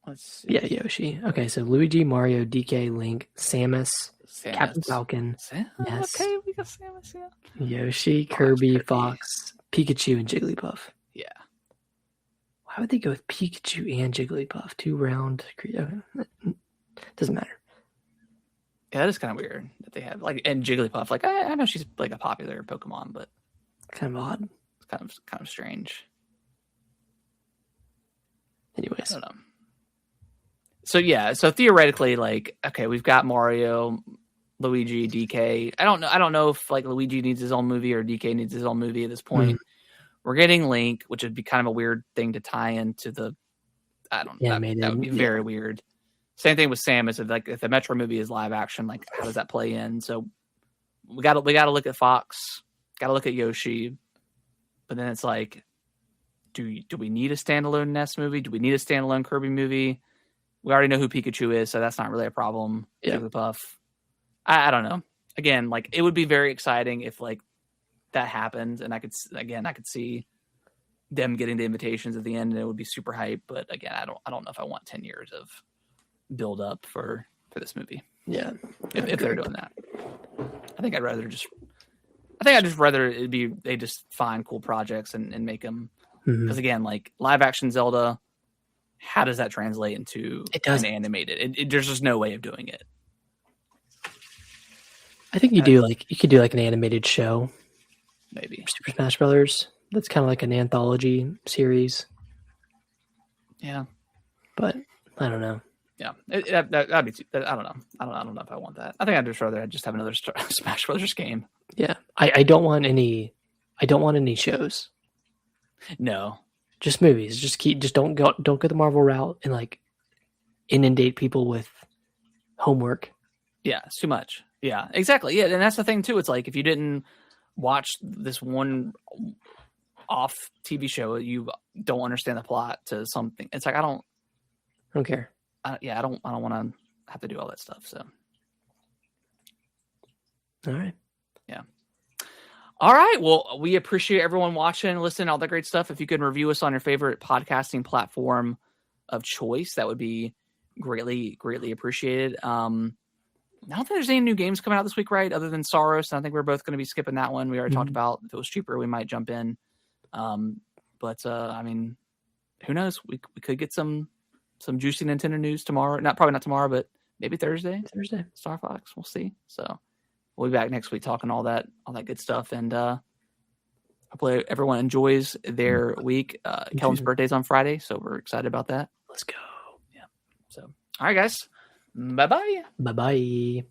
S1: Let's see.
S2: Yeah, Yoshi. Okay, so Luigi, Mario, DK, Link, Samus. Captain Falcon, Ness.
S1: Okay, we got Samus. Yeah.
S2: Yoshi, Kirby, Fox, Pikachu, and Jigglypuff.
S1: Yeah.
S2: Why would they go with Pikachu and Jigglypuff? 2 round. Doesn't matter.
S1: Yeah, that is kind of weird that they have and Jigglypuff. Like I know she's like a popular Pokemon, but
S2: kind of odd.
S1: It's kind of strange.
S2: Anyways,
S1: I don't know. So theoretically, like, okay, we've got Mario, Luigi, DK. I don't know if like Luigi needs his own movie or DK needs his own movie at this point. Mm-hmm. We're getting Link, which would be kind of a weird thing to tie into the. I don't know. That would be very weird. Same thing with Samus. If the Metro movie is live action, like how does that play in? So we got to look at Fox, got to look at Yoshi, but then it's like, do we need a standalone Ness movie? Do we need a standalone Kirby movie? We already know who Pikachu is, so that's not really a problem. Jigglypuff. I don't know. Again, like it would be very exciting if like that happened, and I could see them getting the invitations at the end, and it would be super hype. But again, I don't know if I want 10 years of build up for this movie.
S2: Yeah,
S1: if they're doing that, I think I'd just rather it'd be they just find cool projects and make them because again, like live action Zelda. How does that translate into an animated? There's just no way of doing it.
S2: I think you could do like an animated show,
S1: maybe
S2: Super Smash Brothers. That's kind of like an anthology series.
S1: Yeah,
S2: but I don't know.
S1: Yeah, that'd be. I don't know. I don't know if I want that. I think I'd just rather just have another Smash Brothers game.
S2: Yeah, I don't want any. I don't want any shows.
S1: No.
S2: Just movies. Just don't go the Marvel route and like inundate people with homework.
S1: Yeah, it's too much. Yeah, exactly. Yeah, and that's the thing too. It's like if you didn't watch this one off TV show, you don't understand the plot to something. It's like I don't
S2: care.
S1: I don't want to have to do all that stuff. So,
S2: all right.
S1: Yeah. All right. Well, we appreciate everyone watching, listening, all that great stuff. If you could review us on your favorite podcasting platform of choice, that would be greatly, greatly appreciated. I don't think there's any new games coming out this week, right? Other than Saros. I think we're both going to be skipping that one. We already talked about if it was cheaper, we might jump in. But I mean, who knows? We could get some juicy Nintendo news tomorrow. Probably not tomorrow, but maybe Thursday. Star Fox. We'll see. So we'll be back next week talking all that good stuff. And hopefully everyone enjoys their week. Kellen's birthday's on Friday, so we're excited about that.
S2: Let's go.
S1: Yeah. So, all right, guys. Bye-bye.
S2: Bye-bye.